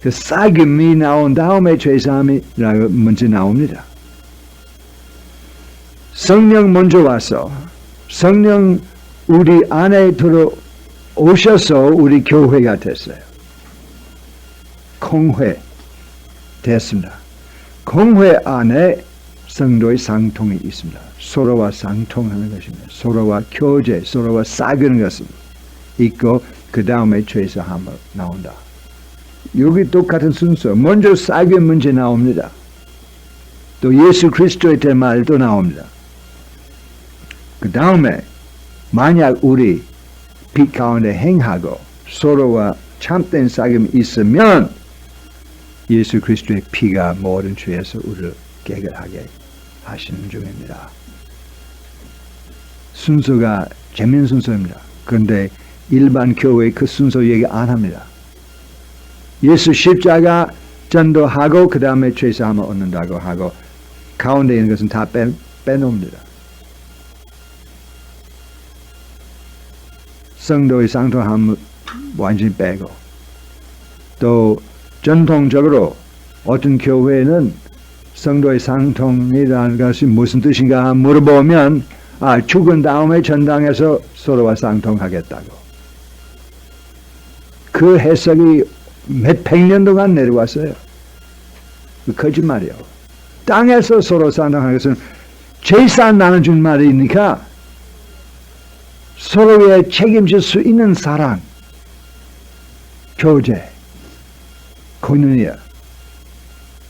그 사귐이 나온 다음에 죄사함이라고 문제 나옵니다. 성령 먼저 와서 성령 우리 안에 들어오셔서 우리 교회가 됐어요. 공회 됐습니다. 공회 안에 성도의 상통이 있습니다. 서로와 상통하는 것입니다. 서로와 교제, 서로와 사귀는 것은 있고 그 다음에 죄사함을 나온다. 여기 똑같은 순서. 먼저 사귐 문제 나옵니다. 또 예수 그리스도의 말도 나옵니다. 그 다음에 만약 우리 빛 가운데 행하고 서로와 참된 사귐이 있으면 예수 그리스도의 피가 모든 죄에서 우리를 깨끗하게 하시는 중입니다. 순서가 재미있는 순서입니다. 그런데 일반 교회 그 순서 얘기 안 합니다. 예수 십자가 전도하고 그 다음에 죄사함을 얻는다고 하고 가운데 있는 것은 다 빼놓습니다. 성도의 상통함을 완전히 빼고 또 전통적으로 어떤 교회는 성도의 상통이라는 것이 무슨 뜻인가 물어보면 죽은 다음에 전당에서 서로와 상통하겠다고. 그 해석이 몇백 년 동안 내려왔어요. 거짓말이요. 땅에서 서로 상통하는 것은 제사 나눠준 말이니까 서로의 책임질 수 있는 사랑, 교제, 코이노니아,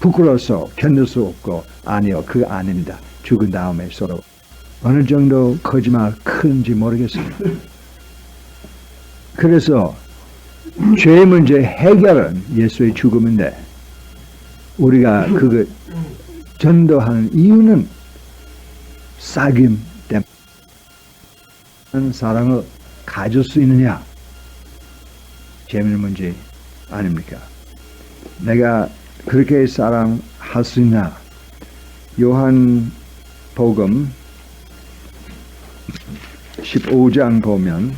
부끄러워서 견딜 수 없고 아니요, 그거 아닙니다. 죽은 다음에 서로 어느 정도 거짓말 큰지 모르겠습니다. 그래서 죄 문제 해결은 예수의 죽음인데 우리가 그거 전도하는 이유는 사귐 때문에 사랑을 가질 수 있느냐? 재미있는 문제 아닙니까? 내가 그렇게 사랑할 수 있나? 요한 복음 15장 보면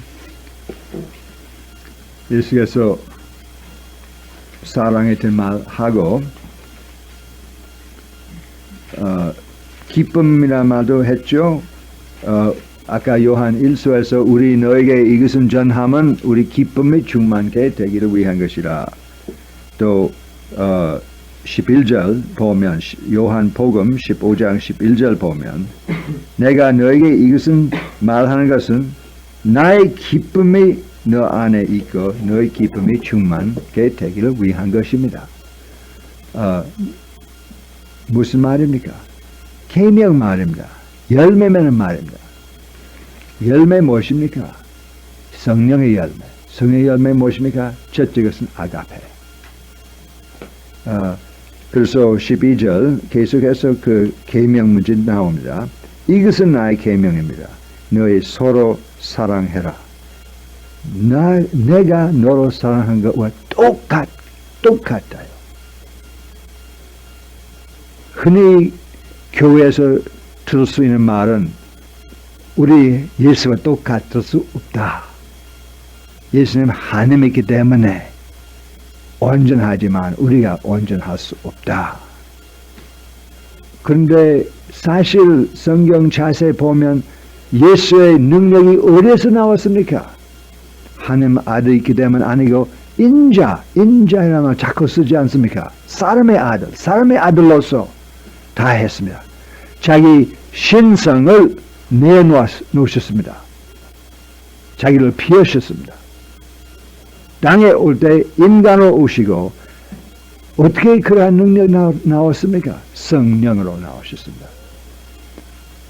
예수께서 사랑에 대한 말하고 기쁨이란 말도 했죠. 아까 요한 1서에서 우리 너에게 이것은 전함은 우리 기쁨이 충만케 되기를 위한 것이라. 또 11절 보면 요한복음 15장 11절 보면 내가 너에게 이것은 말하는 것은 나의 기쁨이 너 안에 있고 너의 기쁨이 충만하게 되기를 위한 것입니다. 무슨 말입니까? 계명 말입니다. 열매면 말입니다. 열매 무엇입니까? 성령의 열매. 성령의 열매 무엇입니까? 첫째 것은 아가페. 그래서 12절 계속해서 그 계명 문제 나옵니다. 이것은 나의 계명입니다. 너희 서로 사랑해라. 내가 너로 사랑한 것과 똑같아요. 흔히 교회에서 들을 수 있는 말은 우리 예수와 똑같을 수 없다. 예수님 하나님이기 때문에 온전하지만 우리가 온전할 수 없다. 그런데 사실 성경 자세히 보면 예수의 능력이 어디서 나왔습니까? 하나님 아들이기 때문 아니고 인자이라는 말 자꾸 쓰지 않습니까? 사람의 아들로서 다 했습니다. 자기 신성을 내놓으셨습니다. 자기를 피하셨습니다. 땅에 올 때 인간으로 오시고 어떻게 그러한 능력이 나왔습니까? 성령으로 나오셨습니다.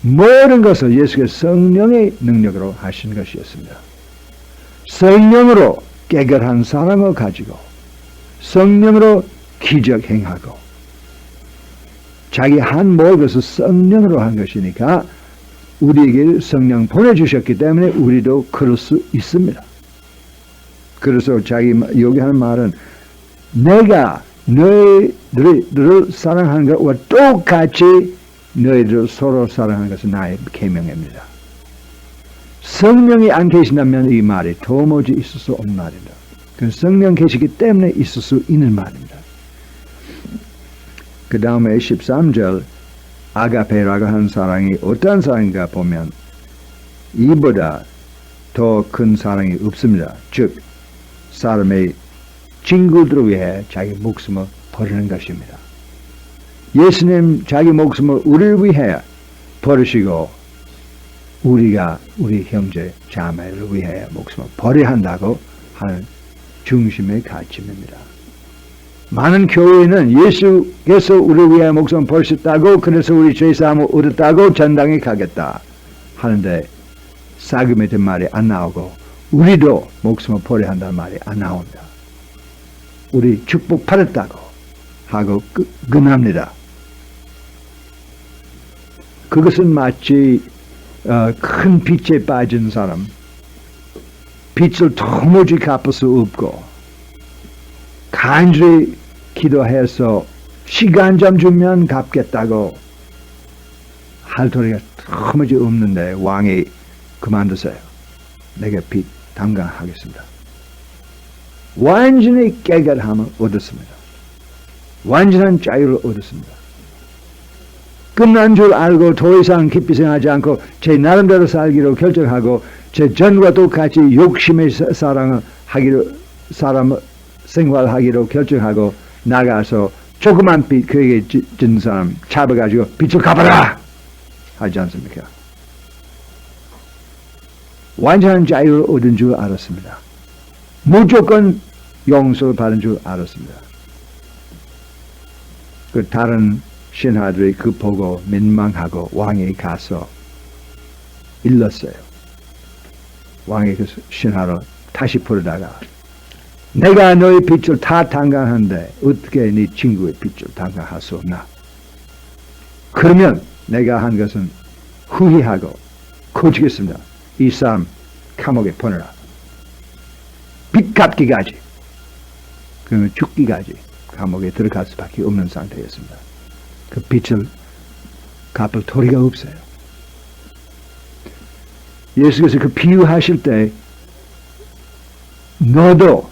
모든 것을 예수께서 성령의 능력으로 하신 것이었습니다. 성령으로 깨끗한 사랑을 가지고 성령으로 기적 행하고 자기 한 모든 것을 성령으로 한 것이니까 우리에게 성령 보내주셨기 때문에 우리도 그럴 수 있습니다. 그래서 자기 여기 하는 말은 내가 너희들을 사랑하는 것과 똑같이 너희들을 서로 사랑하는 것은 나의 계명입니다. 성령이 안 계신다면 이 말이 도무지 있을 수 없는 말입니다. 그 성령 계시기 때문에 있을 수 있는 말입니다. 그 다음에 13절 아가페라고 하는 사랑이 어떤 사랑인가 보면 이보다 더 큰 사랑이 없습니다. 즉 사람의 친구들을 위해 자기 목숨을 버리는 것입니다. 예수님 자기 목숨을 우리를 위해 버리시고 우리가 우리 형제 자매를 위해 목숨을 버려야 한다고 하는 중심의 가르침입니다. 많은 교회는 예수께서 우리를 위해 목숨을 버리셨다고 그래서 우리 죄사함을 얻었다고 전당에 가겠다 하는데 사금에 든 말이 안 나오고 우리도 목숨을 버려야 한다는 말이 안 나옵니다. 우리 축복 받았다고 하고 끝납니다. 그것은 마치 큰 빚에 빠진 사람 빚을 도무지 갚을 수 없고 간절히 기도해서 시간 좀 주면 갚겠다고 할 도리가 도무지 없는데 왕이 그만두세요. 내가 빚 담당하겠습니다. 완전히 깨끗함을 얻었습니다. 완전한 자유를 얻었습니다. 끝난 줄 알고 더 이상 깊이 생각하지 않고 제 나름대로 살기로 결정하고 제 전과 똑같이 욕심의 사랑을 생활하기로 결정하고 나가서 조그만 빚 그에게 진 사람 잡아가지고 빚을 갚아라 하지 않습니까? 완전한 자유를 얻은 줄 알았습니다. 무조건 용서를 받은 줄 알았습니다. 그 다른 신하들이 그 보고 민망하고 왕에 가서 일렀어요. 왕이 그 신하를 다시 부르다가 내가 너의 빚을 다 담당하는데 어떻게 네 친구의 빚을 담당할 수 없나? 그러면 내가 한 것은 후회하고 고치겠습니다. 이 사람 감옥에 보내라. 빚 갚기까지 그러면 죽기까지 감옥에 들어갈 수밖에 없는 상태였습니다. 그 빚을 갚을 도리가 없어요. 예수께서 그 비유하실 때 너도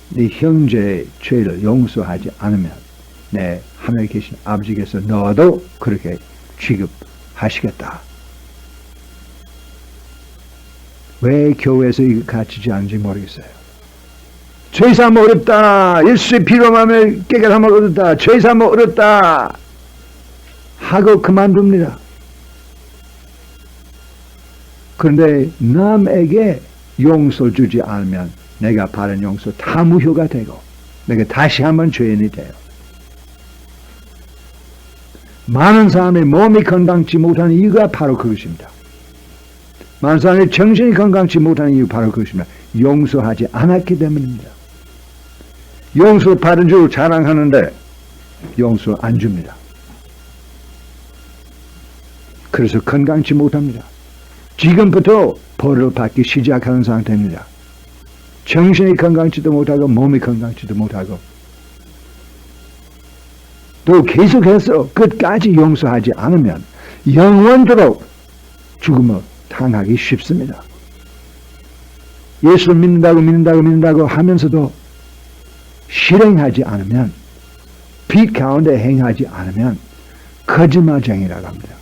네 형제의 죄를 용서하지 않으면 내 하늘에 계신 아버지께서 너도 그렇게 취급하시겠다. 왜 교회에서 이거 가르치지 않는지 모르겠어요. 죄사함 어렵다. 예수의 피로 하면 깨끗함을 얻었다. 죄사함 어렵다. 하고 그만둡니다. 그런데 남에게 용서를 주지 않으면 내가 바른 용서 다 무효가 되고 내가 다시 한번 죄인이 돼요. 많은 사람의 몸이 건강치 못하는 이유가 바로 그것입니다. 많은 사람의 정신이 건강치 못하는 이유 바로 그것입니다. 용서하지 않았기 때문입니다. 용서 받은 줄 자랑하는데 용서 안 줍니다. 그래서 건강치 못합니다. 지금부터 벌을 받기 시작하는 상태입니다. 정신이 건강치도 못하고 몸이 건강치도 못하고 또 계속해서 끝까지 용서하지 않으면 영원토록 죽음을 당하기 쉽습니다. 예수를 믿는다고 하면서도 실행하지 않으면 빛 가운데 행하지 않으면 거짓말쟁이라고 합니다.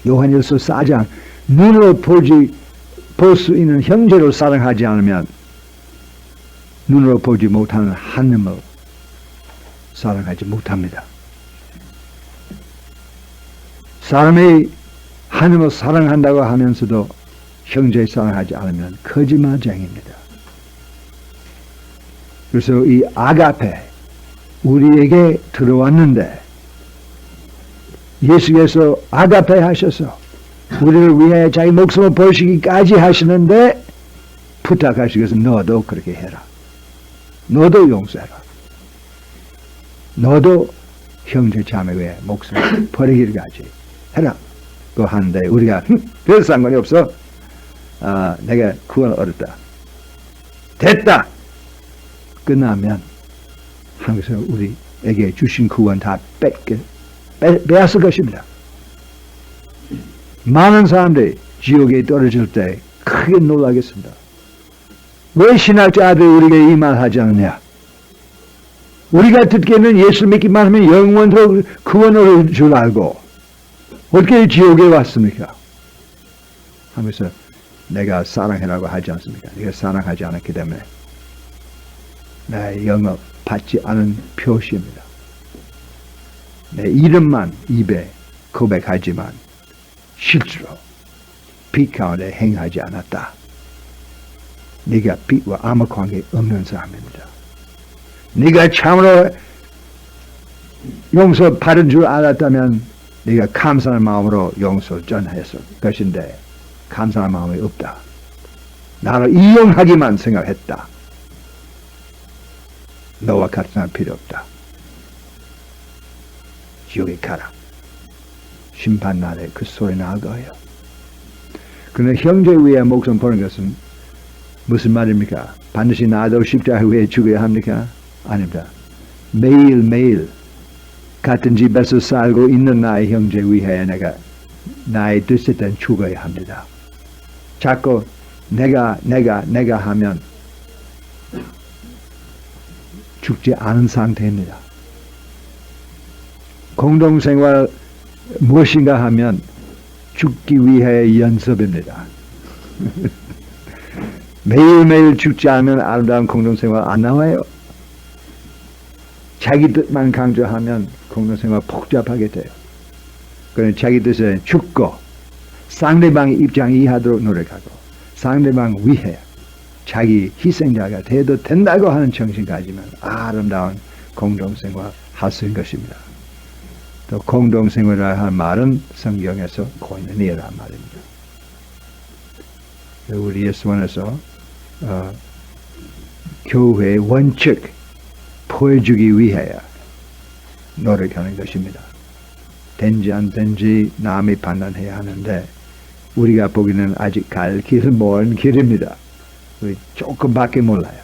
요한일서 4장 눈으로 볼 수 있는 형제를 사랑하지 않으면 눈으로 보지 못하는 하나님을 사랑하지 못합니다. 사람이 하나님을 사랑한다고 하면서도 형제를 사랑하지 않으면 거짓말쟁이입니다. 그래서 이 아가페 우리에게 들어왔는데 예수께서 아가페 하셔서 우리를 위해 자기 목숨을 버리시기까지 하시는데 부탁하시면서 너도 그렇게 해라. 너도 용서해라. 너도 형제 자매 외에 목숨을 버리기까지 해라. 그거 하는데 우리가 그래서 상관이 없어. 내가 구원을 얻었다. 됐다. 끝나면 하면서 우리에게 주신 구원 다 빼앗을 것입니다. 많은 사람들이 지옥에 떨어질 때 크게 놀라겠습니다. 왜 신학자들이 우리에게 이 말 하지 않느냐? 우리가 듣기에는 예수 믿기만 하면 영원토록 구원을 줄 알고 어떻게 지옥에 왔습니까? 하면서 내가 사랑해라고 하지 않습니까? 내가 사랑하지 않았기 때문에 나의 영업 받지 않은 표시입니다. 내 이름만 입에 고백하지만 실제로 빛 가운데 행하지 않았다. 네가 빛과 아무 관계 없는 사람입니다. 네가 참으로 용서 받은 줄 알았다면 네가 감사한 마음으로 용서를 전했을 것인데 감사한 마음이 없다. 나를 이용하기만 생각했다. 너와 같은 사람 필요 없다. 지옥에 가라. 심판날에 그 소리 나올 거예요. 그런데 형제 위에 목숨 버는 것은 무슨 말입니까? 반드시 나도 십자가 위에 죽어야 합니까? 아닙니다. 매일매일 같은 집에서 살고 있는 나의 형제 위에 내가 나의 뜻에 따라 죽어야 합니다. 자꾸 내가 하면 죽지 않은 상태입니다. 공동생활 무엇인가 하면 죽기 위해 연습입니다. 매일매일 죽지 않으면 아름다운 공동생활 안 나와요. 자기 뜻만 강조하면 공동생활 복잡하게 돼요. 그러니 자기 뜻에 죽고 상대방의 입장 이해하도록 노력하고 상대방 위해 자기 희생자가 돼도 된다고 하는 정신 가지면 아름다운 공동생활 할 수 있는 것입니다. 또 공동생활이라 하는 말은 성경에서 코이노니아란 말입니다. 우리 예수원에서 교회의 원칙 보여주기 위해 노력하는 것입니다. 된지 안 된지 남이 판단해야 하는데 우리가 보기에는 아직 갈 길은 먼 길입니다. 우리 조금밖에 몰라요.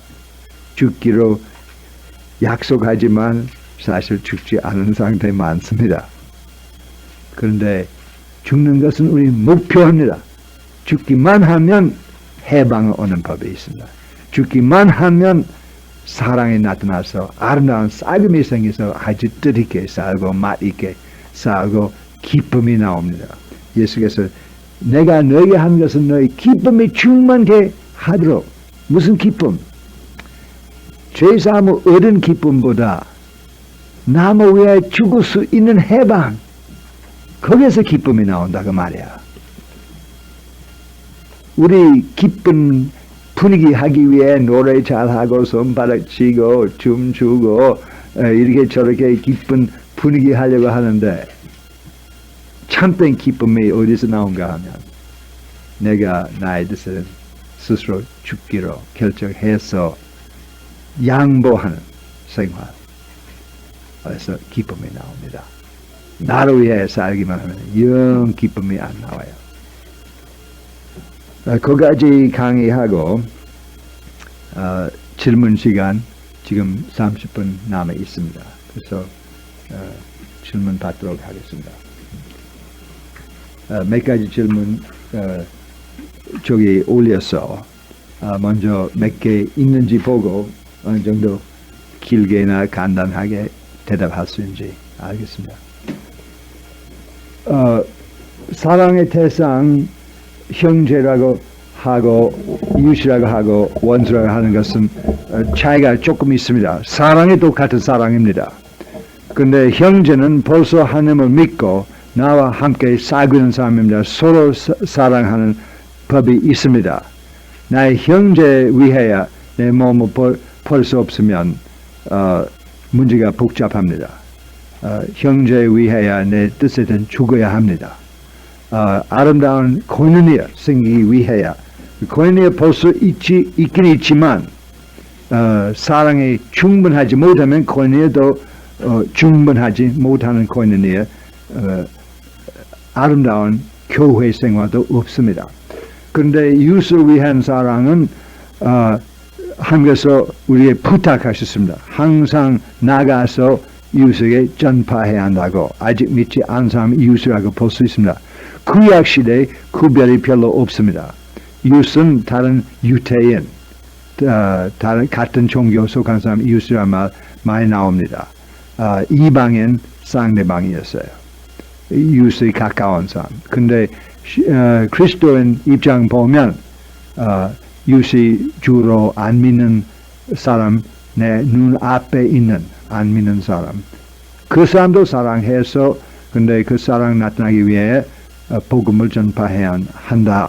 죽기로 약속하지만 사실 죽지 않은 상태 많습니다. 그런데 죽는 것은 우리 목표입니다. 죽기만 하면 해방을 얻는 법이 있습니다. 죽기만 하면 사랑이 나타나서 아름다운 삶이 생겨서 아주 뜻있게 살고 맛있게 살고 기쁨이 나옵니다. 예수께서 내가 너에게 한 것은 너의 기쁨이 충만케 하도록. 무슨 기쁨? 죄사함을 얻은 기쁨보다 남을 위해 죽을 수 있는 해방, 거기에서 기쁨이 나온다 그 말이야. 우리 기쁜 분위기 하기 위해 노래 잘하고 손바닥 치고 춤추고 이렇게 저렇게 기쁜 분위기 하려고 하는데 참된 기쁨이 어디서 나온가 하면 내가 나의 뜻을 스스로 죽기로 결정해서 양보하는 생활, 그래서 기쁨이 나옵니다. 나를 위해 살기만 하면 영 기쁨이 안 나와요. 거기까지 강의하고 질문 시간 지금 30분 남아 있습니다. 그래서 질문 받도록 하겠습니다. 몇 가지 질문 저기 올려서 먼저 몇 개 있는지 보고 어느 정도 길게나 간단하게 대답할 수 있는지 알겠습니다. 사랑의 대상 형제라고 하고 이웃이라고 하고 원수라고 하는 것은 차이가 조금 있습니다. 사랑이 똑같은 사랑입니다. 근데 형제는 벌써 하나님을 믿고 나와 함께 살고 있는 사람입니다. 서로 사랑하는 법이 있습니다. 나의 형제 위하여 내 몸을 벌 수 없으면 문제가 복잡합니다. 형제 위하여 내 뜻에는 죽어야 합니다. 아름다운 코인oni아 생기기 위하여 코인oni아 벌써 있긴 있지만 사랑이 충분하지 못하면 코인oni아도 충분하지 못하는 코인oni아 아름다운 교회 생활도 없습니다. 그런데 이웃을 위한 사랑은 하나님께서 우리에게 부탁하셨습니다. 항상 나가서 이웃에게 전파해야 한다고. 아직 믿지 않은 사람 이웃이라고 볼 수 있습니다. 구약 시대에 구별이 별로 없습니다. 이웃은 다른 유태인, 다른 같은 종교 속한 사람 이웃이란 말 많이 나옵니다. 이방인 상대방이었어요. 이웃이 가까운 사람. 근데 그리스도인 입장 보면 이웃이 주로 안 믿는 사람, 내 눈앞에 있는 안 믿는 사람, 그 사람도 사랑해서 근데 그 사랑 나타나기 위해 복음을 전파해야 한다.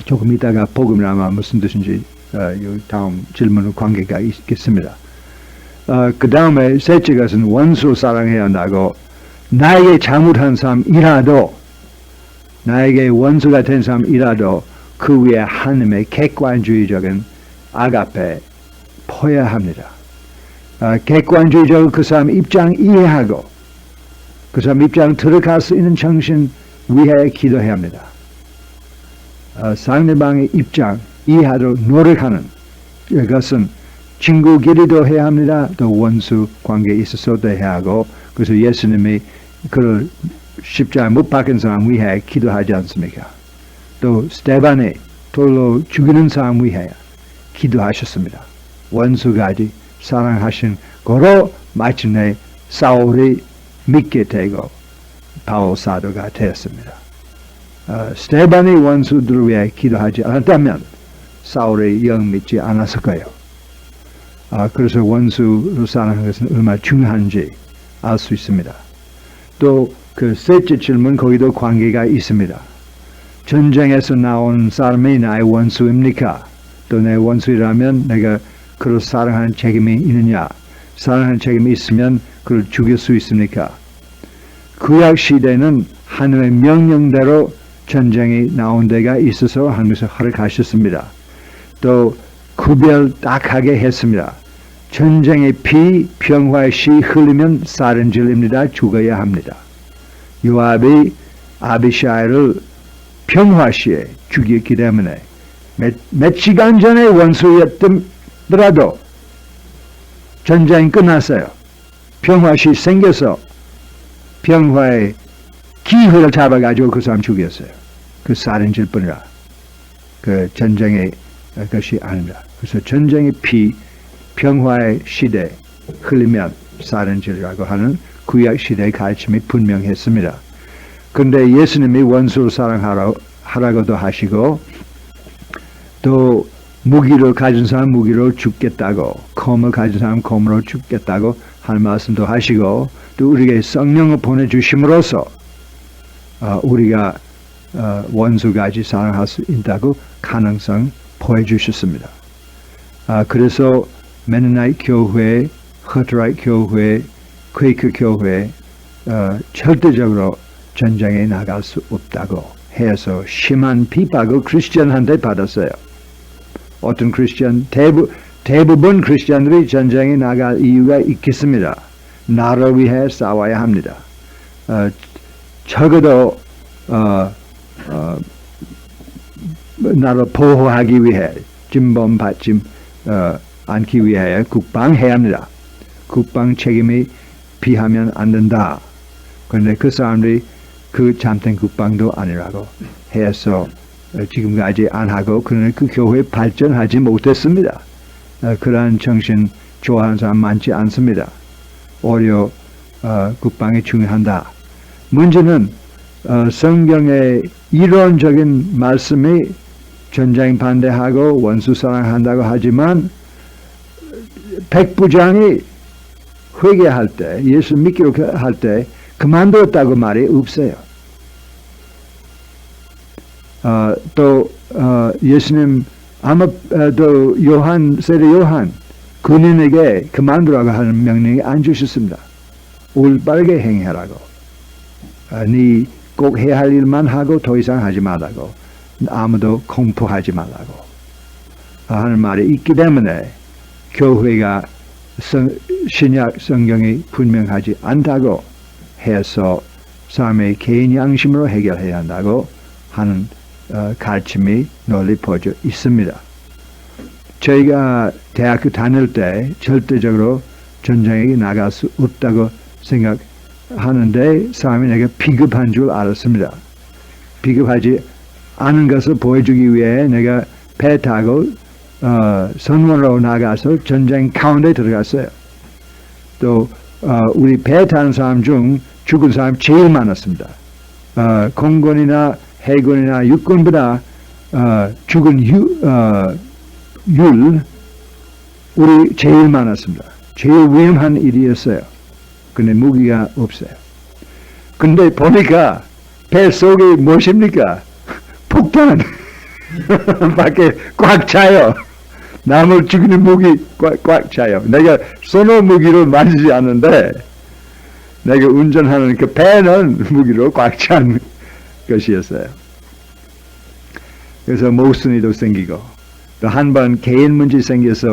조금 이따가 복음이라면 무슨 뜻인지 다음 질문과 관계가 있겠습니다. 그 다음에 셋째 것은 원수 사랑해야 한다고. 나에게 잘못한 사람이라도, 나에게 원수가 된 사람이라도 그 위에 하나님의 객관주의적인 아가페 포야 합니다. 객관주의적으로 그 사람 입장 이해하고 그 사람 입장 들어갈 수 있는 정신 위하여 기도해야 합니다. 상대방의 입장 이해하도록 노력하는 이것은 친구끼리도 해야 합니다. 또 원수 관계에 있어서도 해야 하고, 그래서 예수님이 그를 십자가에 못 박은 사람 위하여 기도하지 않습니까? 또 스테반이 돌로 죽이는 사람 위하여 기도하셨습니다. 원수까지 사랑하신 거로 마침내 사울이 믿게 되고 바울 사도가 되었습니다. 스테반이 원수들을 위해 기도하지 않았다면 사울이 영 믿지 않았을 거예요. 그래서 원수를 사랑하는 것은 얼마나 중요한지 알 수 있습니다. 또 그 셋째 질문, 거기도 관계가 있습니다. 전쟁에서 나온 사람이 나의 원수입니까? 또 내 원수라면 내가 그를 사랑하는 책임이 있느냐? 사랑하는 책임이 있으면 그를 죽일 수 있습니까? 구약 시대는 하나님의 명령대로 전쟁이 나온 데가 있어서 하나님께서 허락하셨습니다. 또 구별 딱하게 했습니다. 전쟁의 피, 평화의 시 흘리면 살인죄입니다. 죽어야 합니다. 요압이 아비샤이를 평화시에 죽였기 때문에 몇 시간 전에 원수였더라도 전쟁이 끝났어요. 평화시 생겨서 평화의 기회를 잡아가지고 그 사람 죽였어요. 그 살인죄일 뿐이라 그 전쟁의 것이 아닙니다. 그래서 전쟁의 피, 평화의 시대 흘리면 살인죄라고 하는 구약 시대의 가르침이 분명했습니다. 그런데 예수님이 원수를 사랑하라고도 하시고 또 무기를 가진 사람 무기로 죽겠다고, 검을 가진 사람 검으로 죽겠다고 하는 말씀도 하시고, 또 우리에게 성령을 보내주심으로써 우리가 원수까지 사랑할 수 있다고 가능성 보여주셨습니다. 그래서 메노나이트 교회, 허트라이트 교회, 퀘이커 교회 절대적으로 전쟁에 나갈 수 없다고 해서 심한 비박을 크리스천한테 받았어요. 어떤 크리스천, 대부분 크리스천들이 전쟁에 나갈 이유가 있겠습니다. 나를 위해 싸워야 합니다. 적어도 나를 보호하기 위해 진범받지 않기 위해 국방해야 합니다. 국방 책임이 비하면 안 된다. 그런데 그 사람들이 그 잠깐 국방도 아니라고 해서 지금까지 안 하고 그러나 그 교회 발전하지 못했습니다. 그러한 정신 좋아하는 사람 많지 않습니다. 오히려 국방이 중요하다. 문제는 성경의 이론적인 말씀이 전쟁 반대하고 원수 사랑한다고 하지만 백부장이 회개할 때, 예수 믿기로 할 때 그만두었다고 말이 없어요. 또 예수님 아마 또 세례 요한 군인에게 그만두라고 하는 명령이 안 주셨습니다. 올바르게 행해라고. 네 꼭 해야 할 일만 하고 더 이상 하지 말라고. 아무도 공포하지 말라고 하는 말이 있기 때문에 교회가 신약 성경이 분명하지 않다고 해서 사람의 개인 양심으로 해결해야 한다고 하는 가르침이 널리 퍼져 있습니다. 저희가 대학교 다닐 때 절대적으로 전쟁에 나갈 수 없다고 생각하는데 사람이 내가 비겁한 줄 알았습니다. 비겁하지 않은 것을 보여주기 위해 내가 배 타고 선원으로 나가서 전쟁 가운데 들어갔어요. 또 우리 배 타는 사람 중 죽은 사람 제일 많았습니다. 공군이나 해군이나 육군보다 죽은 율 우리 제일 많았습니다. 제일 위험한 일이었어요. 근데 무기가 없어요. 근데 보니까 배 속에 무엇입니까? 폭탄 밖에 꽉 차요. 남을 죽이는 무기 꽉 차요. 내가 소노 무기로 만지지 않는데 내가 운전하는 그 배는 무기로 꽉 찬 것이었어요. 그래서 모순이도 생기고 또 한 번 개인 문제 생겨서